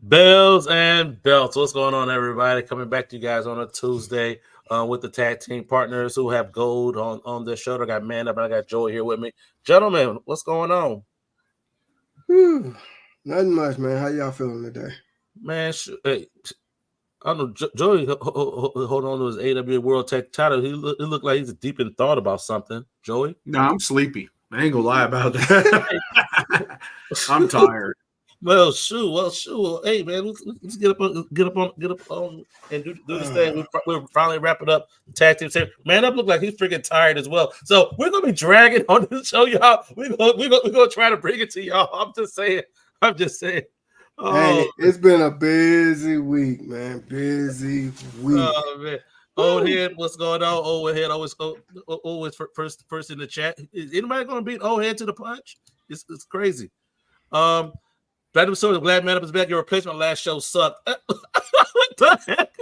Bells and belts. What's going on, everybody? Coming back to you guys on a Tuesday with the tag team partners who have gold on their show. I got Man Up and I got Joey here with me. Gentlemen, what's going on? Nothing much, man. How y'all feeling today? Man, hey, I don't know. Joey hold on to his AW World Tech title. He looked like he's deep in thought about something. Joey? No, I'm sleepy. I ain't gonna lie about that. I'm tired. Well, shoot. Hey, man, let's get up on, and do this thing. We'll finally wrap it up. Tag team say, Man Up look like he's freaking tired as well. So we're gonna be dragging on this show, y'all. We're gonna try to bring it to y'all. I'm just saying. Oh, hey, it's been a busy week, man. Busy week. Oh man. Old Head, what's going on? Old Head always first in the chat. Is anybody gonna beat Old Head to the punch? It's crazy. Platinum Sword, glad Man Up is back. Your replacement last show sucked. What the heck?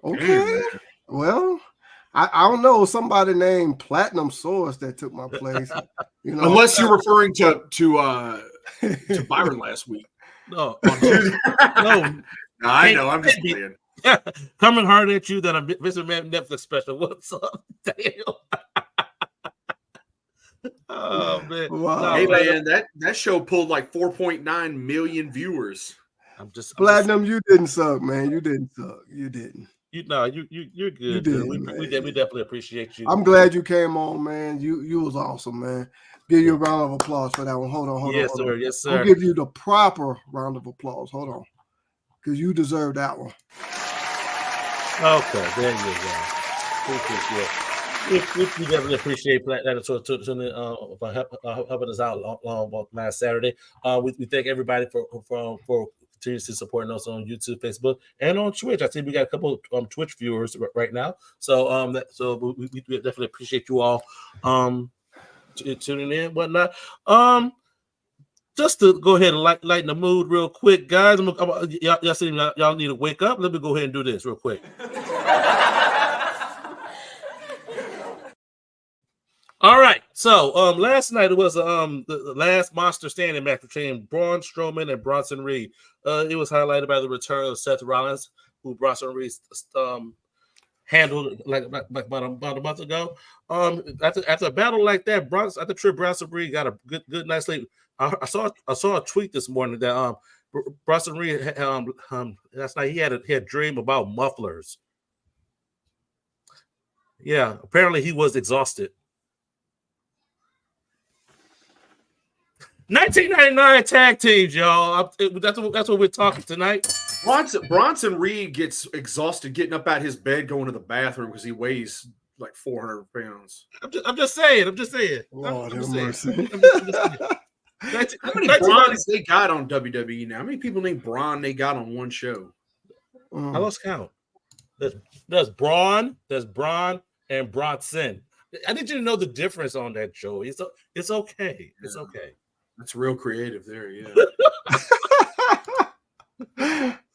Okay. Well, I don't know. Somebody named Platinum Source that took my place. You know, unless you're referring to Byron last week. No. No, I know. I'm just playing. Coming hard at you that I'm Mr. Man Netflix special. What's up? Damn. Oh man! Wow. Hey man, that show pulled like 4.9 million viewers. I'm just Platinum. You didn't suck, man. You didn't suck. You didn't. You're good. You did, we definitely appreciate you. I'm glad you came on, man. You was awesome, man. Give you a round of applause for that one. Hold on. Yes, sir. I'll give you the proper round of applause. Hold on, because you deserve that one. Okay, there you go. We definitely appreciate that for helping us out last Saturday. We thank everybody for continuously supporting us on YouTube, Facebook, and on Twitch. I think we got a couple of Twitch viewers right now. So we definitely appreciate you all tuning in, whatnot. Just to go ahead and lighten the mood real quick, guys. Y'all need to wake up. Let me go ahead and do this real quick. All right, so last night it was the last Monster Standing match between Braun Strowman and Bronson Reed. It was highlighted by the return of Seth Rollins, who Bronson Reed handled like about a month ago. After a battle like that, after Trip Bronson Reed got a good night's sleep. I saw a tweet this morning that Bronson Reed last night he had a dream about mufflers. Yeah, apparently he was exhausted. 1999 tag teams, y'all. That's what we're talking tonight. Bronson Reed gets exhausted getting up out his bed, going to the bathroom because he weighs like 400 pounds. I'm just saying. Lord have mercy. How many Brons they got on WWE now? How many people named Braun they got on one show? I lost count. There's Braun, and Bronson. I need you to know the difference on that, Joey. It's okay. It's okay. That's real creative there, yeah.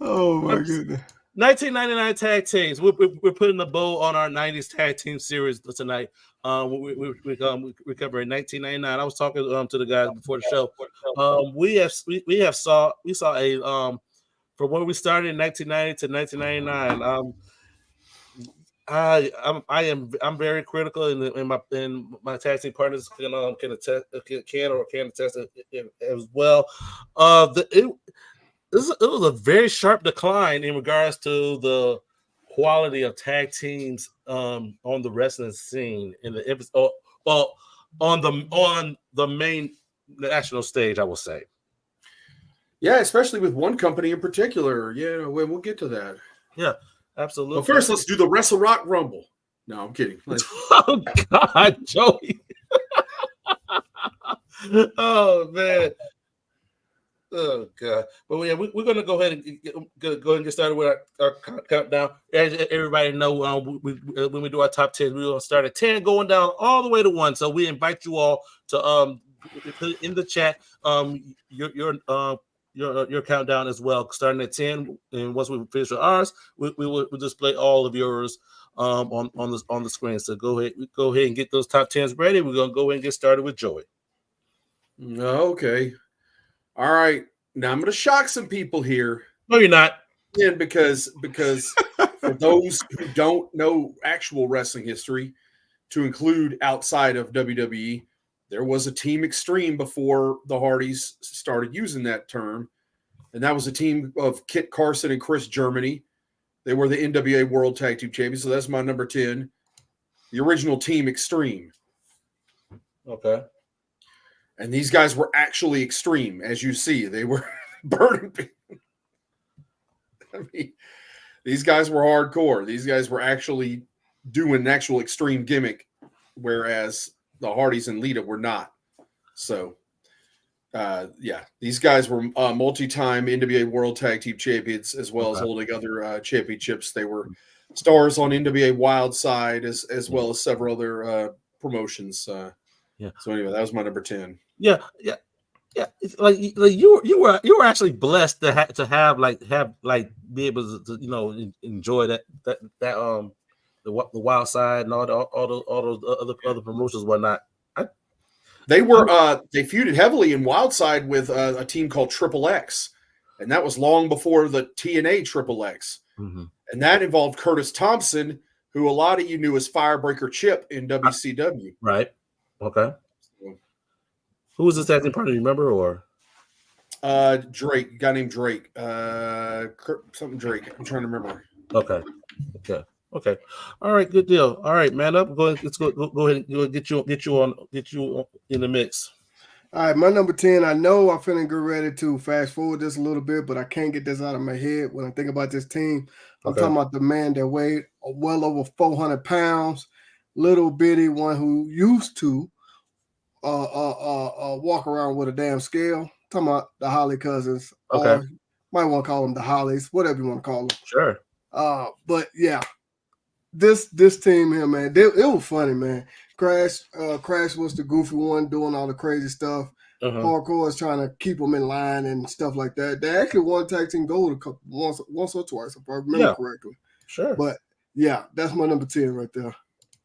Oh my goodness. 1999 tag teams. We're putting a bow on our 90s tag team series tonight. We're covering 1999. I was talking to the guys before the show. We saw a from when we started in 1990 to 1999. I'm very critical in my tag team partners can attest as well. It was a very sharp decline in regards to the quality of tag teams on the wrestling scene in the episode, on the main national stage, I will say. Yeah, especially with one company in particular. Yeah, we'll get to that. Yeah. Absolutely. But first, let's do the Wrestle Rock Rumble. No, I'm kidding. Oh God, Joey. Oh man. Oh God! But yeah, we're gonna go ahead and go ahead and get started with our countdown. As everybody know, when we do our top 10, we're gonna start at 10, going down all the way to 1. So we invite you all to put in the chat your countdown as well, starting at 10. And once we finish with ours, we'll display all of yours on the screen. So go ahead and get those top 10s ready. We're gonna go ahead and get started with Joey. Okay. All right. Now I'm going to shock some people here. No, you're not. And because for those who don't know actual wrestling history, to include outside of WWE, there was a Team Extreme before the Hardys started using that term. And that was a team of Kit Carson and Chris Germany. They were the NWA World Tag Team Champions. So that's my number 10. The original Team Extreme. Okay. And these guys were actually extreme, as you see. They were burning people. I mean, these guys were hardcore. These guys were actually doing an actual extreme gimmick, whereas the Hardys and Lita were not. So, these guys were multi-time NWA World Tag Team Champions, as well as holding other championships. They were stars on NWA Wild Side, as well as several other promotions. So anyway, that was my number 10. Yeah. It's like you were actually blessed to have be able to enjoy that the Wild Side and all those other promotions and whatnot. They were they feuded heavily in Wild Side with a team called Triple X, and that was long before the TNA Triple X, and that involved Curtis Thompson, who a lot of you knew as Firebreaker Chip in WCW. Right. Okay. Who was this tag team partner? You remember or? Drake, a guy named Drake. Something Drake. I'm trying to remember. Okay. All right, good deal. All right, man up. Let's go ahead and get you in the mix. All right, my number 10. I know I'm finna get ready to fast forward this a little bit, but I can't get this out of my head when I think about this team. I'm talking about the man that weighed well over 400 pounds, little bitty one who used to walk around with a damn scale. I'm talking about the Holly Cousins. Okay. Might want to call them the Hollies, whatever you want to call them. Sure. But yeah, this team here, man, it was funny, man. Crash was the goofy one doing all the crazy stuff. Hardcore is trying to keep them in line and stuff like that. They actually won tag team gold once or twice, if I remember correctly. Sure. But yeah, that's my number 10 right there.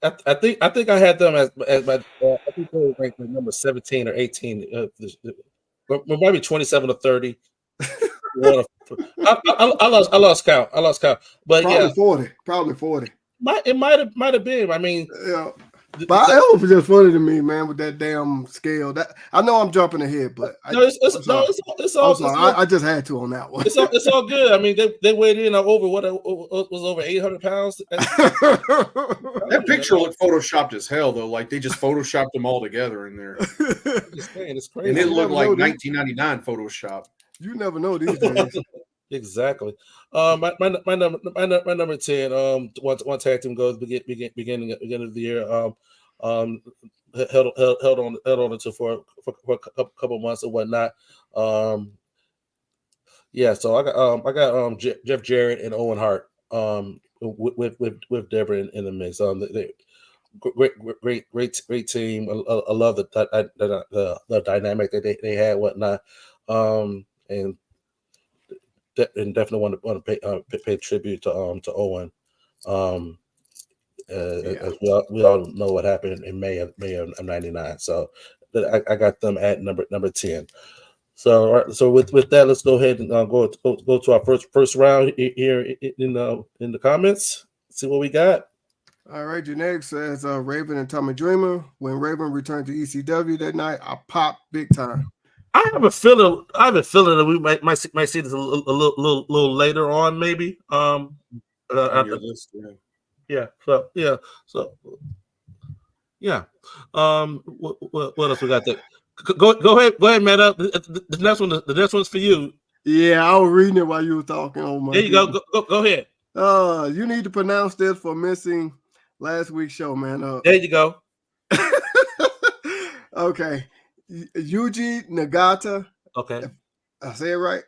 I think I had them as my I think they were ranked number 17 or 18. Maybe 27 or 30. I lost count. But probably 40. It might have been. I mean, yeah. But it was just funny to me, man, with that damn scale. That I know I'm jumping ahead, but it's all. I just had to on that one. It's all good. I mean, they weighed in over what was over 800 pounds. That picture looked photoshopped as hell, though. Like they just photoshopped them all together in there. It's crazy. And it looked like 1999 Photoshop. You never know these days. Exactly. My number 10. One tag team goes beginning of the year. Held on until for a couple months or whatnot. So I got Jeff Jarrett and Owen Hart with Deborah in the mix. Great team. I love the dynamic that they had, whatnot. And definitely want to pay tribute to Owen. As we all know what happened in May of '99. So I got them at number 10. So with that, let's go ahead and go to our first round here in the comments. See what we got. All right, your next says Raven and Tommy Dreamer. When Raven returned to ECW that night, I popped big time. I have a feeling that we might see this a little later on, maybe. On your list, yeah. So. What else we got there? Go ahead, man. The next one's for you. Yeah, I was reading it while you were talking. Oh my! There you go. Go ahead. You need to pronounce this for missing last week's show, man. There you go. Okay. Yuji Nagata. Okay. I say it right?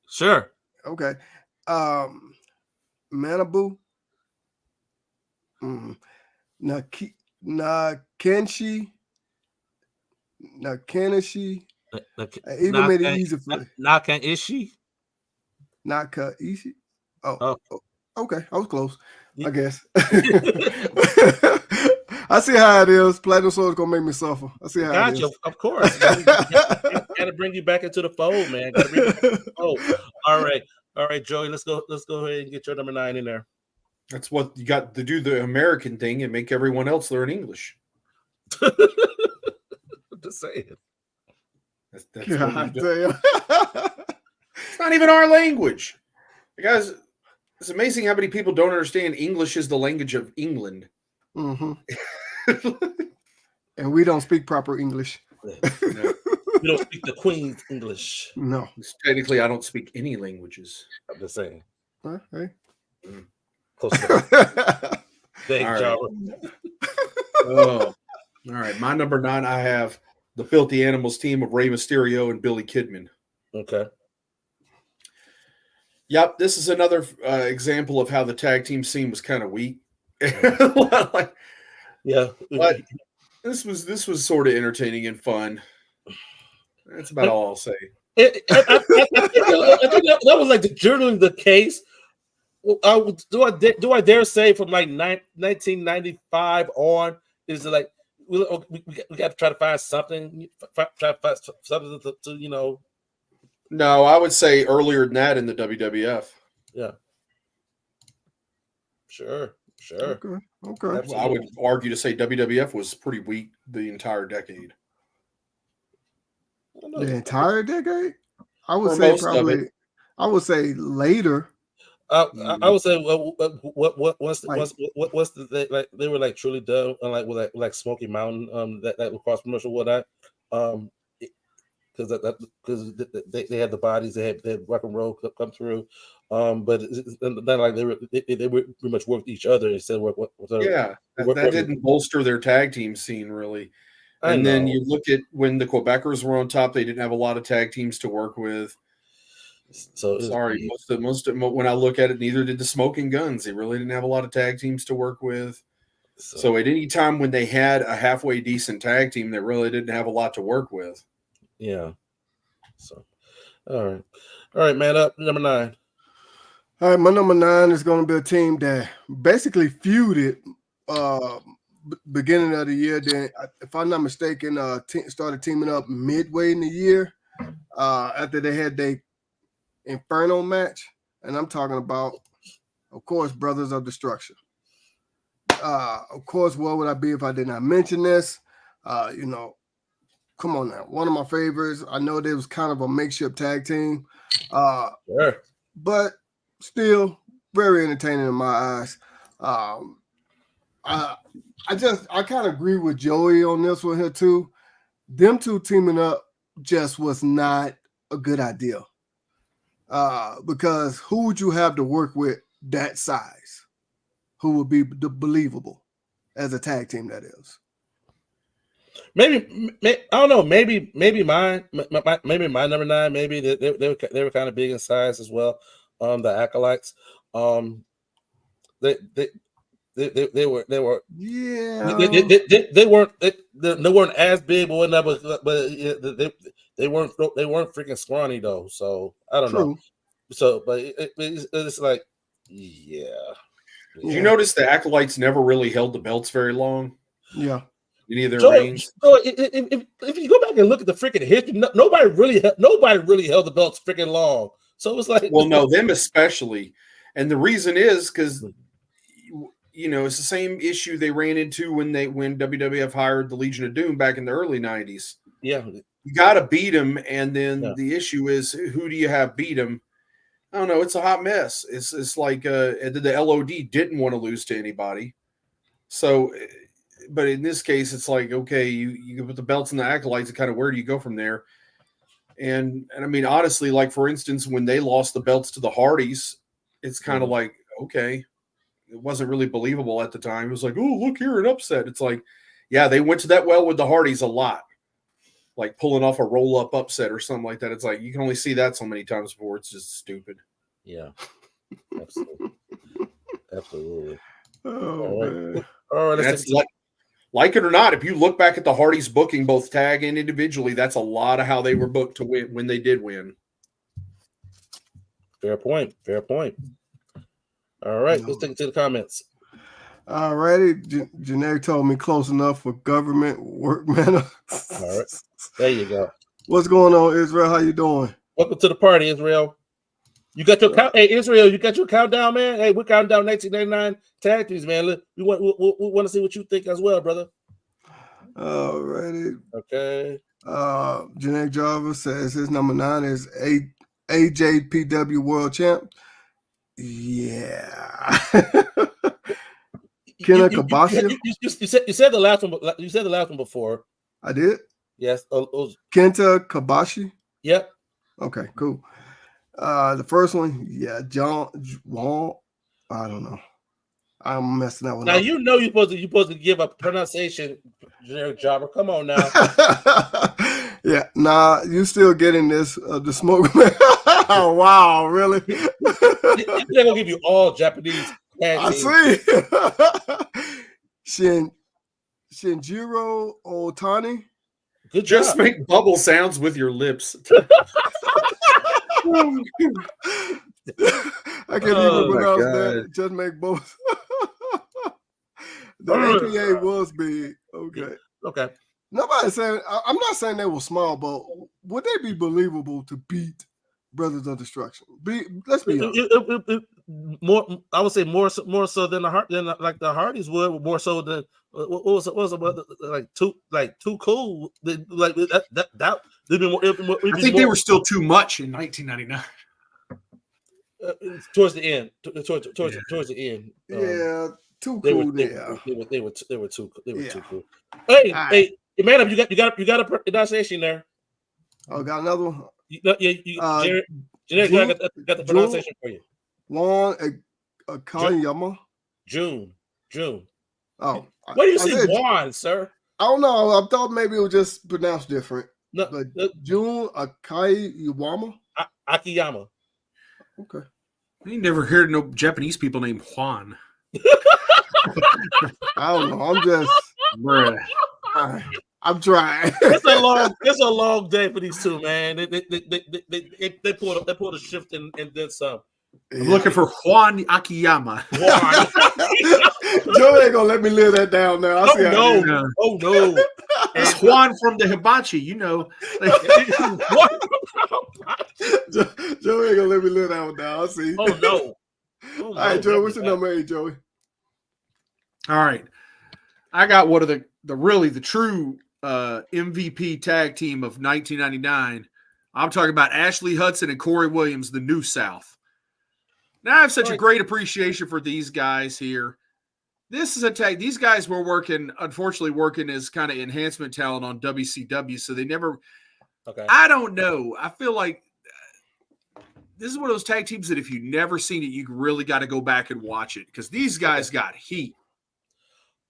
Sure. Okay. Manabu. Nakenshi. Eagle made it easy for Nakan Ishi. Nakaishi. Oh. Okay. I was close, I guess. I see how it is. Platinum Sword is gonna make me suffer. I see how it is. Of course. Gotta bring you back into the fold, man. Gotta bring you back into the fold. All right, Joey. Let's go ahead and get your number 9 in there. That's what you got to do, the American thing, and make everyone else learn English. Just saying. That's God damn. It's not even our language. Guys, it's amazing how many people don't understand English is the language of England. Mm-hmm. And we don't speak proper English. No. We don't speak the Queen's English. No. Technically, I don't speak any languages. I'm just saying. Hey. Close enough. Thank all right. My number 9, I have the Filthy Animals team of Rey Mysterio and Billy Kidman. Okay. Yep, this is another example of how the tag team scene was kind of weak. Yeah, but this was sort of entertaining and fun. That's about all I'll say. I think that was like generally the case. Do I dare say from like 1995 on? Is it like we got to try to find something? Try to find something to. No, I would say earlier than that in the WWF. Yeah. Sure. Okay. Absolutely. I would argue to say WWF was pretty weak the entire decade. The entire decade? I would say probably. I would say later. I would say what's the like they were like truly done like Smoky Mountain that was cross promotional whatnot because they had the bodies, they had rock and roll come through, but not like they were pretty much worked each other instead of that didn't bolster their tag team scene really. And then you look at when the Quebecers were on top, they didn't have a lot of tag teams to work with. So sorry, most of when I look at it, neither did the Smoking Guns. They really didn't have a lot of tag teams to work with. So at any time when they had a halfway decent tag team, they really didn't have a lot to work with. Yeah. So, all right, man. Up number 9. All right, my number 9 is going to be a team that basically feuded beginning of the year. Then, if I'm not mistaken, started teaming up midway in the year after they had their Inferno match, and I'm talking about, of course, Brothers of Destruction. Of course, what would I be if I did not mention this? Come on now, one of my favorites. I know they was kind of a makeshift tag team, sure. But still very entertaining in my eyes. I kind of agree with Joey on this one here too. Them two teaming up just was not a good idea. Because who would you have to work with that size? Who would be believable as a tag team? That is. Maybe I don't know. Maybe my number 9. Maybe they were kind of big in size as well. The Acolytes. They were yeah. They weren't as big, but they weren't freaking scrawny though. So I don't know. So, but it's like, yeah. Did you notice the Acolytes never really held the belts very long? Yeah. Any of their reigns? So if you go back and look at the freaking history, nobody really held the belts freaking long. So it was like, well, no, them especially, and the reason is because it's the same issue they ran into when WWF hired the Legion of Doom back in the early 90s. Yeah, you got to beat them, and then the issue is who do you have beat them? I don't know. It's a hot mess. It's like the LOD didn't want to lose to anybody, so. But in this case, it's like, okay, you put the belts and the Acolytes, and kind of where do you go from there? And I mean, honestly, like for instance, when they lost the belts to the Hardys, it's kind of like, okay, it wasn't really believable at the time. It was like, oh, look here, an upset. It's like, yeah, they went to that well with the Hardys a lot. like pulling off a roll-up upset or something like that. It's like you can only see that so many times before it's just stupid. Yeah, absolutely, absolutely. Oh man! All right, that's like it or not. If you look back at the Hardys booking, both tag and individually, that's a lot of how they were booked to win when they did win. Fair point. Fair point. All right, let's take it to the comments. All righty, Janae told me close enough for government workman. All right, there you go. What's going on, Israel? How you doing? Welcome to the party, Israel. You got your count. Hey, Israel, you got your countdown, man. Hey, we're counting down 1999 tag teams, man. Look, we want to see what you think as well, brother. All righty. Okay. Janae Jarvis says his number 9 is AJPW World Champ. Yeah. Kenta Kobashi. You said the last one. You said the last one before. I did. Yes. Kenta Kobashi. Yep. Okay. Cool. The first one, yeah, John Wong. I don't know. I'm messing that one now, up. you know you're supposed to give a pronunciation, generic jobber. Come on now. Yeah, nah, you still getting this the smoke man. Oh, wow, really? They're gonna give you all Japanese. I see. Shinjiro Otani. Good job. Just make bubble sounds with your lips. I can't even pronounce that. Just make both. The APA was big. Okay. Okay. Nobody's saying. I'm not saying they were small, but would they be believable to beat Brothers of Destruction? Let's be honest. More, I would say more so than like the Hardys would. More so than what was it too cool. Like that. I think they were still too much in 1999. Towards the end, towards the end. Yeah, too cool. They were too cool. Hey, man, you got a pronunciation there. Oh, got another one. Jared, got the pronunciation for you. Juan Akiyama. June. Oh, what do you say, Juan, sir? I don't know. I thought maybe it was just pronounced different. No, June Akiyama. Akiyama. Okay. I ain't never heard no Japanese people named Juan. I don't know. I'm just. Bruh. I'm trying. It's a long day for these two, man. They pulled a shift and then some. I'm looking for Juan Akiyama. Joe ain't gonna let me live that down now. Oh no. It's Juan from the Hibachi, you know. Joe ain't gonna let me live that one down. I see. Oh no. All right, Joe, what's your number 8, Joey? All right. I got one of the true MVP tag team of 1999. I'm talking about Ashley Hudson and Corey Williams, the New South. Now I have such a great appreciation for these guys here. This is a tag. These guys were unfortunately working as kind of enhancement talent on WCW, so they never. Okay. I don't know. I feel like this is one of those tag teams that if you've never seen it, you really got to go back and watch it because these guys got heat.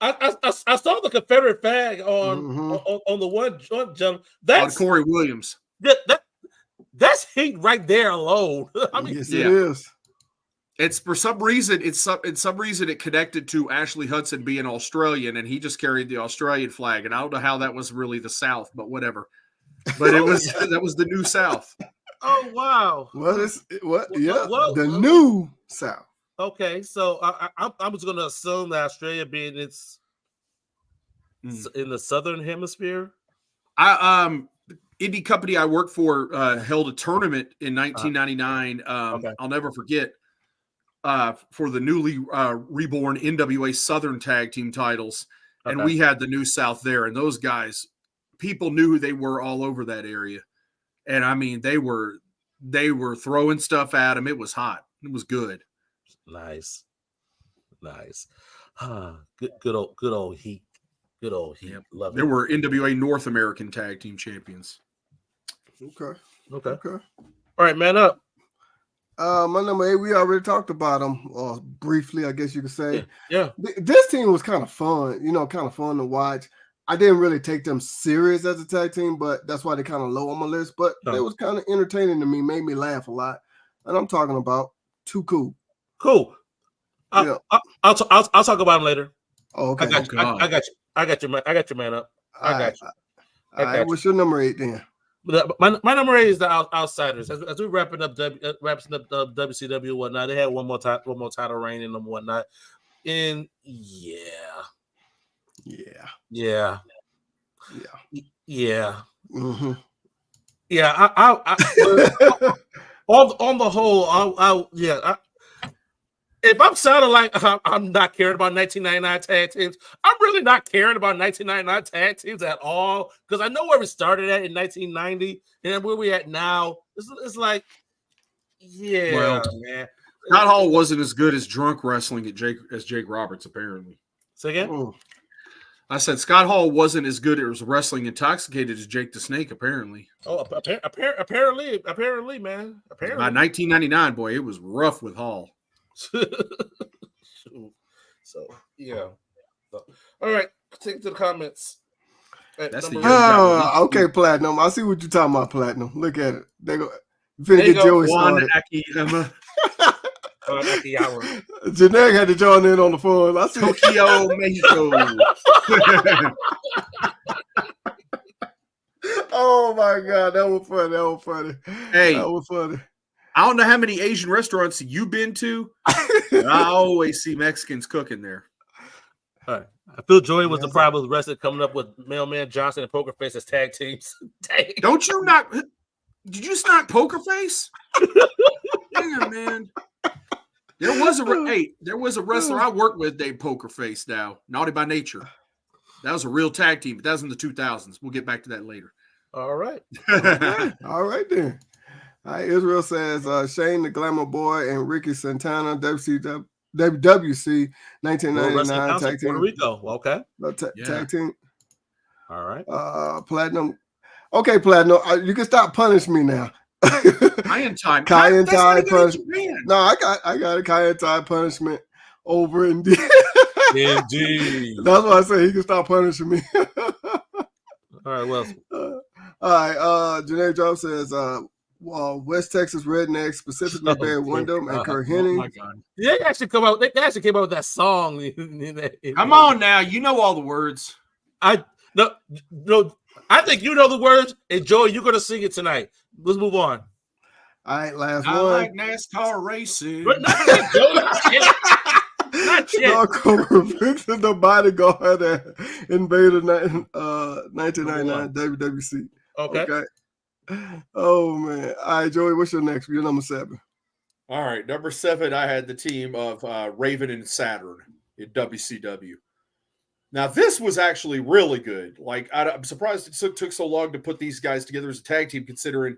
I saw the Confederate flag on the one gentleman. That's on Corey Williams. That's heat right there alone. I mean, yes, it is. It's for some reason. It connected to Ashley Hudson being Australian, and he just carried the Australian flag. And I don't know how that was really the South, but whatever. But it was that was the New South. Oh wow! The New South. Okay, so I was going to assume that Australia being in the southern hemisphere. Indie company I worked for held a tournament in 1999. Okay. I'll never forget for the newly reborn NWA Southern Tag Team titles, and we had the New South there. And those guys, people knew who they were all over that area, and I mean they were throwing stuff at them. It was hot. It was good. Nice. Good old heat. Good old heat. Yep. Love it. There were NWA North American Tag Team Champions. Okay. All right, man up. My number 8, we already talked about them briefly, I guess you could say. Yeah. This team was kind of fun, kind of fun to watch. I didn't really take them serious as a tag team, but that's why they're kind of low on my list. But they was kind of entertaining to me, made me laugh a lot. And I'm talking about Too Cool. Cool. I'll talk about him later. Oh, okay. I got you. I got your man up. I got you. All right. What's your number 8 then? My number 8 is the Outsiders. As we're wrapping up WCW and whatnot, they had one more title reign and whatnot. And yeah. Mm-hmm. Yeah. On the whole, if I'm sounding like I'm not caring about 1999 tag teams, I'm really not caring about 1999 tag teams at all, because I know where we started at in 1990 and where we at now. It's like, man. Scott Hall wasn't as good as drunk wrestling as Jake Roberts, apparently. Say again? Oh. I said Scott Hall wasn't as good at wrestling intoxicated as Jake the Snake, apparently. Oh, apparently, man. Apparently. By 1999, boy, it was rough with Hall. So yeah. All right, take it to the comments. Okay, Platinum. I see what you're talking about, Platinum. Look at it. They go. Finna get Joey started. Janae had to join in on the phone. I see. Tokyo, Mexico. Oh my God, that was funny. Hey, that was funny. I don't know how many Asian restaurants you've been to, but I always see Mexicans cooking there. All right. I feel Joey was the problem with wrestling coming up with Mailman Johnson and Poker Face as tag teams. Don't you not? Did you not Poker Face? Damn, man. There was a wrestler I worked with named Poker Face. Now, Naughty by Nature. That was a real tag team, but that was in the 2000s. We'll get back to that later. All right. All right then. All right, Israel says Shane the Glamour Boy and Ricky Santana, WWC 1999 tag team. Puerto Rico. Okay. Tag team. All right. Platinum. Okay, Platinum. You can stop punishing me now. Kai and Tai punishment. No, I got a Kai and Tai punishment over indeed. Indeed. That's why I say he can stop punishing me. All right, well. All right. Janae Drop says West Texas Rednecks, specifically Barry Windham and Kurt Hennig. Oh my God. They actually came out with that song. Come on now, you know all the words. No, I think you know the words, and Joey, you're gonna sing it tonight. Let's move on. All right, last I one. like NASCAR racing. But not yet, Joey. Not yet. Victor the Bodyguard at Invader 1999 WWC. Okay. Oh man. All right, Joey, what's your next? Your number 7. All right, number 7, I had the team of Raven and Saturn in WCW. Now, this was actually really good. Like, I'm surprised it took so long to put these guys together as a tag team, considering,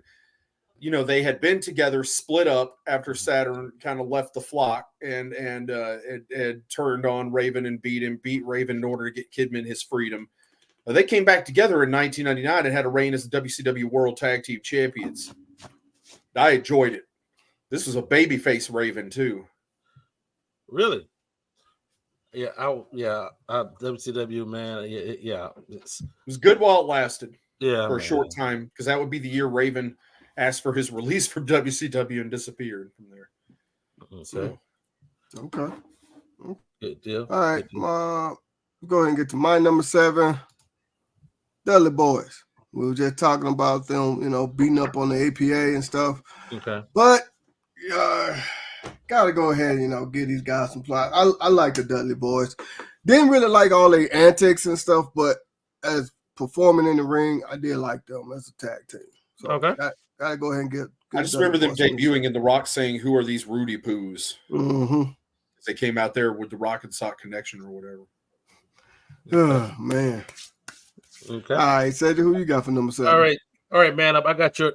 they had been together, split up after Saturn kind of left the flock and turned on Raven and beat Raven in order to get Kidman his freedom. They came back together in 1999 and had a reign as the WCW World Tag Team Champions. I enjoyed it. This was a babyface Raven, too. Really? Yeah, WCW, man. Yeah. It was good while it lasted. Yeah. For a short time, because that would be the year Raven asked for his release from WCW and disappeared from there. So. Okay. Good deal. All right. Go ahead and get to my number 7. Dudley Boys. We were just talking about them, beating up on the APA and stuff. Okay. But gotta go ahead, give these guys some plot. I like the Dudley Boys. Didn't really like all their antics and stuff, but as performing in the ring, I did like them as a tag team. So okay. Gotta go ahead and get I just remember them debuting in The Rock saying, "Who are these Rudy Poos?" Mm-hmm. They came out there with the Rock and Sock connection or whatever. Oh man. Okay. All right, Cedric, who you got for number 7? All right, man. I got your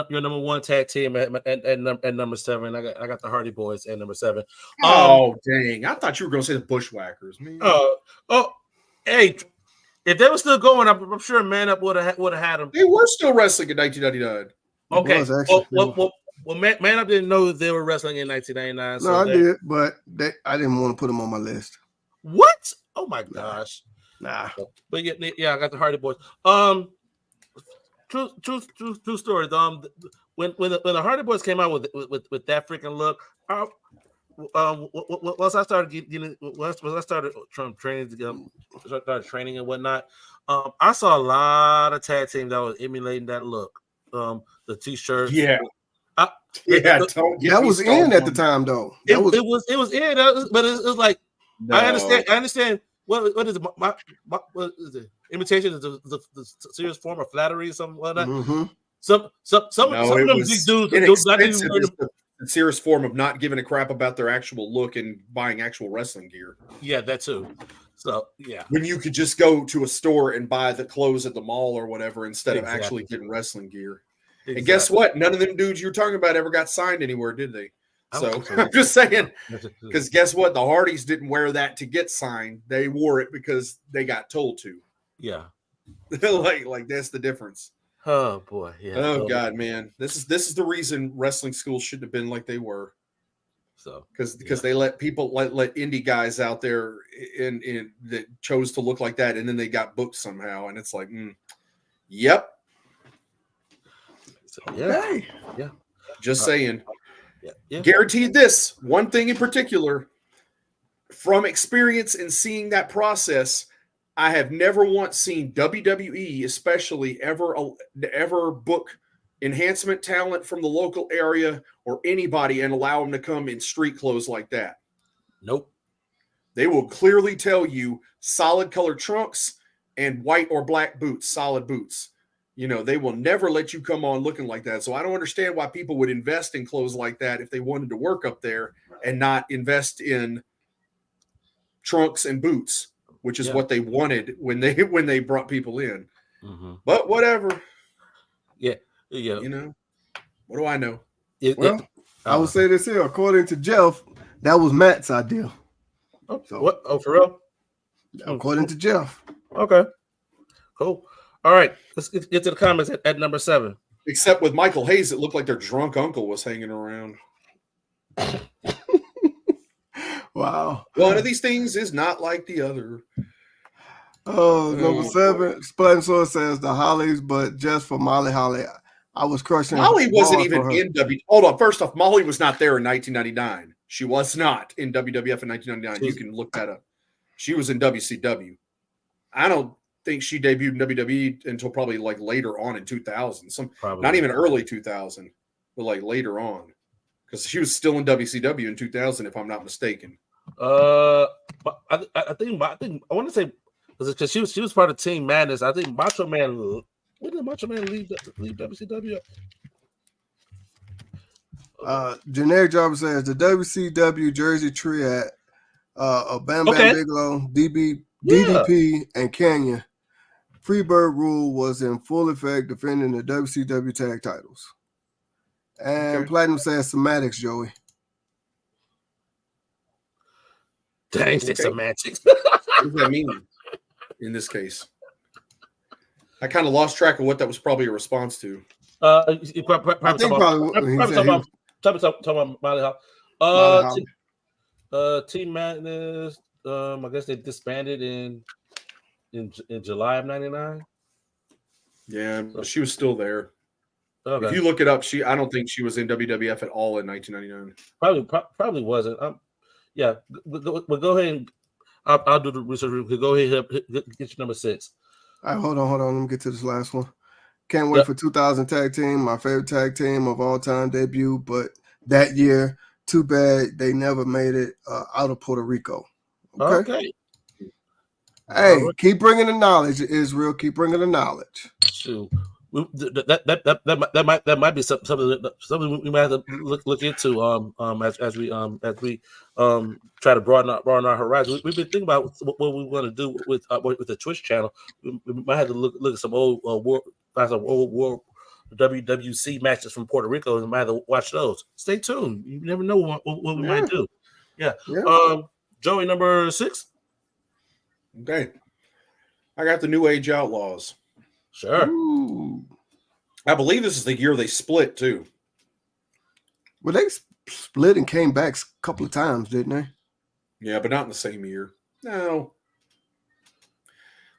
number 1 tag team at number 7. I got the Hardy Boys at number 7. Oh dang! I thought you were going to say the Bushwhackers, man. Hey, if they were still going, I'm sure Man Up would have had them. They were still wrestling in 1999. Okay. Well, Man Up didn't know that they were wrestling in 1999. No, I did, but I didn't want to put them on my list. What? Oh my gosh. Nah. But yeah, I got the Hardy Boys. True story. When the Hardy Boys came out with that freaking look, once I started once I started training and whatnot, I saw a lot of tag teams that was emulating that look. The t-shirts. Yeah. That was in at the time though. It was in, but it was like no. I understand. What is it? What is it? Imitation is the serious form of flattery, something like that. Mm-hmm. Some of them big dudes not even the serious form of not giving a crap about their actual look and buying actual wrestling gear. Yeah, that too. So yeah, when you could just go to a store and buy the clothes at the mall or whatever instead of actually getting wrestling gear. Exactly. And guess what? None of them dudes you're talking about ever got signed anywhere, did they? So I'm just saying, because guess what? The Hardys didn't wear that to get signed. They wore it because they got told to. Yeah. like that's the difference. Oh boy, yeah. Oh God, man. This is the reason wrestling schools shouldn't have been like they were. So because they let people let indie guys out there in that chose to look like that, and then they got booked somehow, and it's like, yep. So, yeah. Just saying. Yeah. Guaranteed this one thing in particular, from experience and seeing that process, I have never once seen WWE, especially ever book enhancement talent from the local area or anybody and allow them to come in street clothes like that. Nope. They will clearly tell you solid colored trunks and white or black boots, solid boots. You know, they will never let you come on looking like that. So I don't understand why people would invest in clothes like that if they wanted to work up there and not invest in trunks and boots, which is what they wanted when they brought people in. Mm-hmm. But whatever. Yeah. You know, what do I know? I would say this here. According to Jeff, that was Matt's idea. Oh, so, what? Oh, for real? According to Jeff. Okay. Cool. All right. Let's get to the comments at number 7. Except with Michael Hayes, it looked like their drunk uncle was hanging around. Wow. One of these things is not like the other. Oh, number 7. Splitting Sword says the Hollies, but just for Molly Holly. I was crushing. Molly wasn't even in Hold on. First off, Molly was not there in 1999. She was not in WWF in 1999. You can look that up. She was in WCW. I don't think she debuted in WWE until probably like later on in 2000. Not even early 2000, but like later on, because she was still in WCW in 2000, if I'm not mistaken. I want to say because she was part of Team Madness. I think Macho Man. When did Macho Man leave WCW? Generic Jobber says the WCW Jersey Triad of Bam Bam Bigelow, DDP, and Canyon. Freebird Rule was in full effect defending the WCW tag titles. And Platinum says semantics, Joey. Dang, semantics. What does that mean in this case? I kind of lost track of what that was probably a response to. Talking about Molly Holly. Team Madness. I guess they disbanded in July of '99. Yeah, so she was still there. Okay. If you look it up, I don't think she was in WWF at all in 1999. Probably wasn't. Yeah, we'll go ahead and I'll do the research. We'll go ahead and get your number 6. All right, hold on. Let me get to this last one. Can't wait for 2000 tag team, my favorite tag team of all time debut, but that year, too bad they never made it out of Puerto Rico. Okay. Hey, keep bringing the knowledge, Israel. Keep bringing the knowledge. Shoot. That might be something we might have to look into as we try to broaden our horizon. We've been thinking about what we want to do with the Twitch channel. We might have to look at some old war WWC matches from Puerto Rico and might have to watch those. Stay tuned. You never know what we might do. Yeah. Joey, number 6. Okay. I got the New Age Outlaws. Sure. Ooh. I believe this is the year they split too. Well, they split and came back a couple of times, didn't they? Yeah, but not in the same year. No.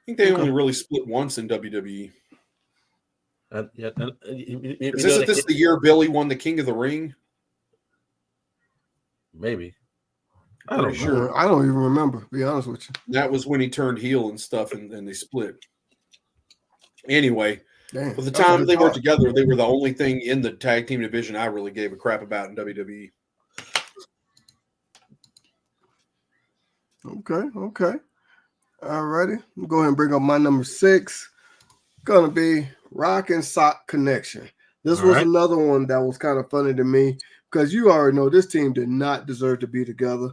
think they only really split once in WWE. Isn't this the year Billy won the King of the Ring? Maybe. I don't even remember, to be honest with you. That was when he turned heel and stuff, and they split. Anyway, for the time they were together, they were the only thing in the tag team division I really gave a crap about in WWE. Okay. All righty. Go ahead and bring up my number 6. Gonna be Rock and Sock Connection. This was another one that was kind of funny to me because you already know this team did not deserve to be together.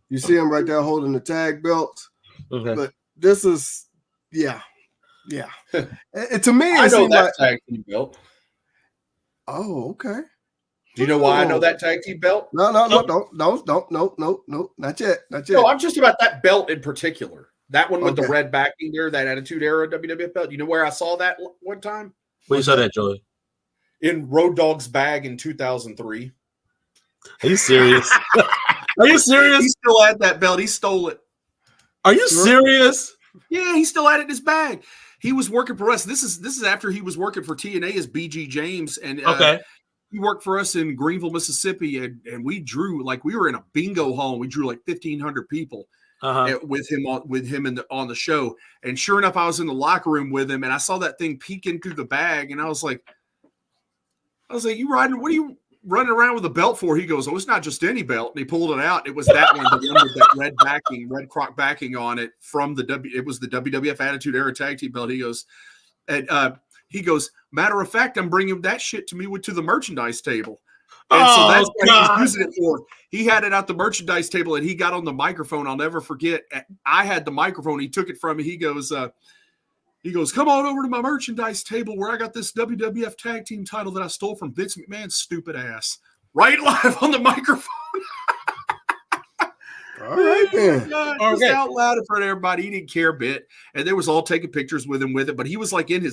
You see them right there holding the tag belts. Okay. But this is, yeah. And to me, I know that tag team belt. Oh, okay. Do you know why I know that tag team belt? No, not yet. No, I'm just about that belt in particular. That one with the red backing there, that Attitude Era WWF belt. You know where I saw that one time? Where you saw that, Joey? In Road Dogg's bag in 2003. Are you serious? Are you serious? He still had that belt. He stole it. Are you serious? Yeah, he still had it in his bag. He was working for us. This is after he was working for TNA as BG James, and he worked for us in Greenville, Mississippi, and we drew like we were in a bingo hall. And we drew like 1,500 people with him on the show. And sure enough, I was in the locker room with him, and I saw that thing peeking through the bag, and I was like, "You riding? What are you running around with a belt for?" He goes, "Oh, it's not just any belt." And he pulled it out. It was that one, the one with that red croc backing on it from it was the WWF Attitude Era tag team belt. He goes, matter of fact, I'm bringing that shit to the merchandise table. And so that's what he was using it for. He had it at the merchandise table and he got on the microphone. I'll never forget. I had the microphone. He took it from me. He goes, "Come on over to my merchandise table where I got this WWF tag team title that I stole from Vince McMahon's stupid ass." Right live on the microphone. All right, then. Just out loud in front of everybody. He didn't care a bit. And they was all taking pictures with him with it. But he was like in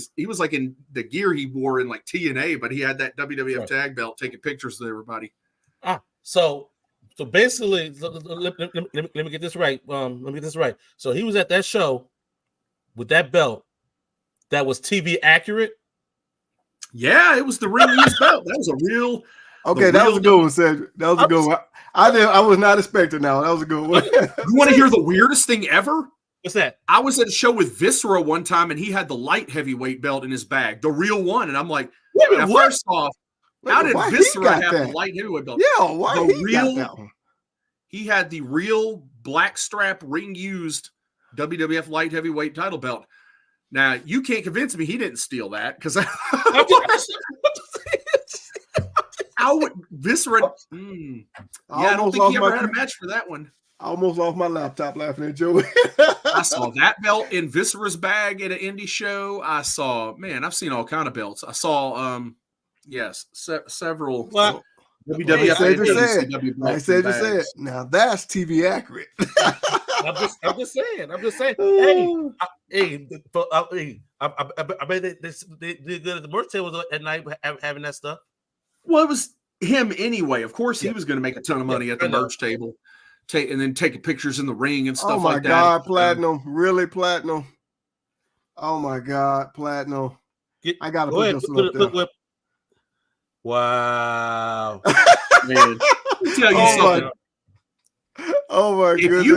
the gear he wore in like TNA, but he had that WWF tag belt taking pictures with everybody. So basically, let me get this right. Let me get this right. So he was at that show with that belt that was TV accurate. Yeah, it was the ring used belt. That was a real. Okay, that was a good one, Cedric. That was a good one. I was not expecting that one. That was a good one. You want to hear the weirdest thing ever? What's that? I was at a show with Viscera one time, and he had the light heavyweight belt in his bag, the real one. And I'm like, first off, how did Viscera have the light heavyweight belt? Yeah, why got that one? He had the real black strap ring used WWF light heavyweight title belt. Now you can't convince me he didn't steal that because Viscera. I don't think he ever had a match for that one. I almost lost my laptop laughing at Joey. I saw that belt in Viscera's bag at an indie show. I've seen all kind of belts. I saw, several. Well, WWF. I said you said. Now that's TV accurate. I'm just saying. I bet they did good at the merch table at night having that stuff. Well, it was him anyway. Of course, he was going to make a ton of money at the merch table, and then taking pictures in the ring and stuff like that. Oh my God, Platinum, really Platinum. Oh my God, Platinum. I got to put this one up there. Wow, man! Let me tell you something. Oh my goodness!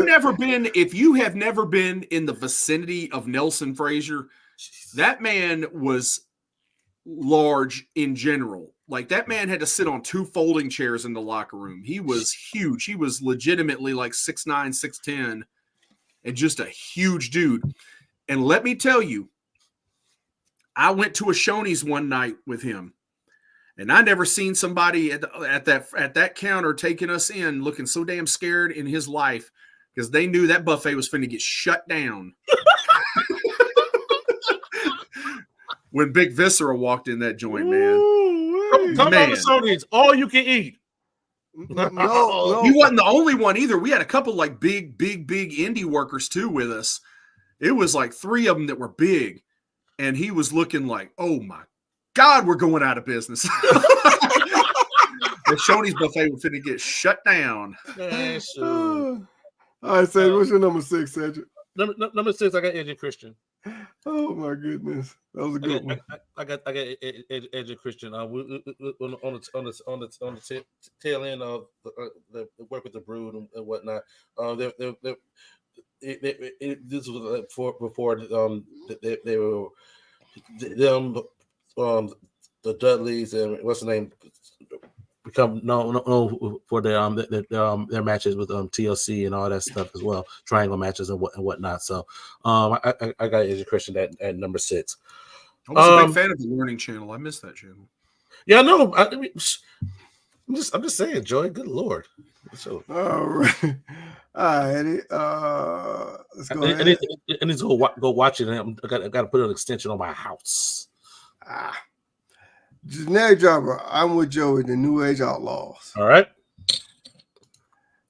If you have never been in the vicinity of Nelson Frazier, that man was large in general. Like that man had to sit on 2 folding chairs in the locker room. He was huge. He was legitimately like 6'9", 6'10", and just a huge dude. And let me tell you, I went to a Shoney's one night with him, and I never seen somebody at that counter taking us in looking so damn scared in his life because they knew that buffet was finna get shut down. When Big Viscera walked in that joint, man. Come on to Sony's, all you can eat. No. He wasn't the only one either. We had a couple like big indie workers too with us. It was like 3 of them that were big, and he was looking like, "Oh my God, we're going out of business." The Shoney's buffet was finna get shut down. All right, Cedric, what's your number 6, Cedric? number 6. I got Edge and Christian. Oh my goodness, that was a good one. I got Edge and Christian. On the tail end of the work with the Brood and whatnot. This was before they were them the Dudleys and what's the name become known for their matches with TLC and all that stuff as well, triangle matches and whatnot. So I got Edge Christian at number 6. I was a big fan of the Learning Channel. I missed that channel. Yeah, no, I'm just saying, Joey. Good Lord. So, all right, Eddie. Let's go ahead. I need to go watch it. I got to put an extension on my house. Generic Jobber, I'm with Joey, the New Age Outlaws. All right.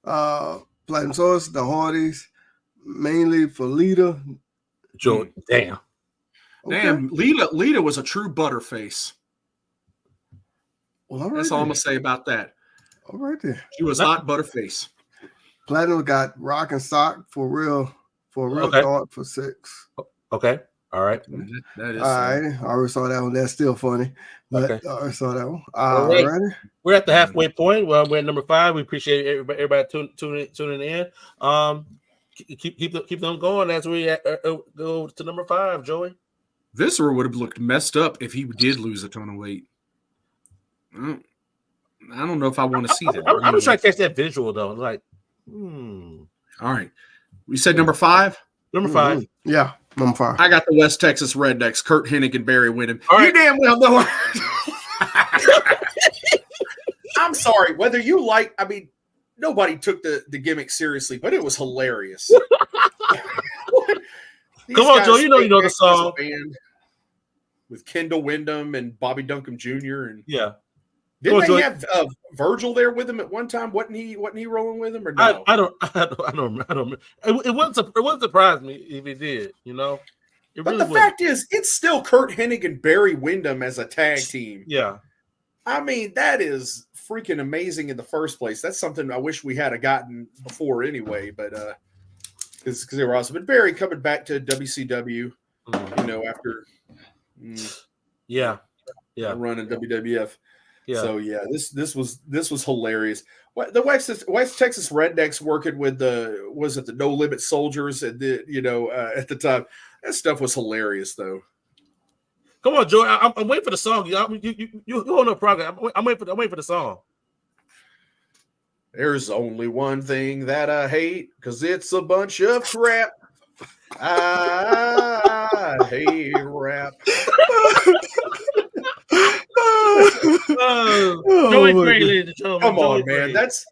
Platinum Source, the Hardys, mainly for Lita. Joey, damn. Okay. Damn, Lita was a true butterface. Well, That's all I'm gonna say about that. All right there. She was hot butterface. Platinum got Rock and Sock for real Okay. thought for 6. Okay. All right. That is All right. I already saw that one. That's still funny. But Okay. I already saw that one. All All right. right. We're at the halfway point. Well, we're at number 5. We appreciate everybody tuning in. Keep them going as we go to number 5, Joey. Viscera would have looked messed up if he did lose a ton of weight. I don't know if I want to see that. I'm just trying to catch that visual though. Like, All right. We said number 5? Number 5. Mm-hmm. Yeah, number 5. I got the West Texas Rednecks, Kurt Hennig and Barry Windham. All right. You damn well know. I'm sorry. Whether you nobody took the gimmick seriously, but it was hilarious. Come on, Joe. You know the song. With Kendall Windham and Bobby Duncombe Jr. and Yeah. Didn't they have Virgil there with him at one time? Wasn't he rolling with him or no? I don't. It wouldn't surprise me if he did. But the fact is, it's still Kurt Hennig and Barry Windham as a tag team. Yeah. I mean, that is freaking amazing in the first place. That's something I wish we had gotten before anyway. But because they were awesome. But Barry coming back to WCW, after running WWF. Yeah. So this was hilarious. The West Texas Rednecks working with the No Limit Soldiers and at the time, that stuff was hilarious though. Come on, Joey. I'm waiting for the song. You hold no progress. I'm waiting for the song. There's only one thing that I hate because it's a bunch of crap. I hate rap. Joey Gray, ladies and gentlemen. Come on, man. That's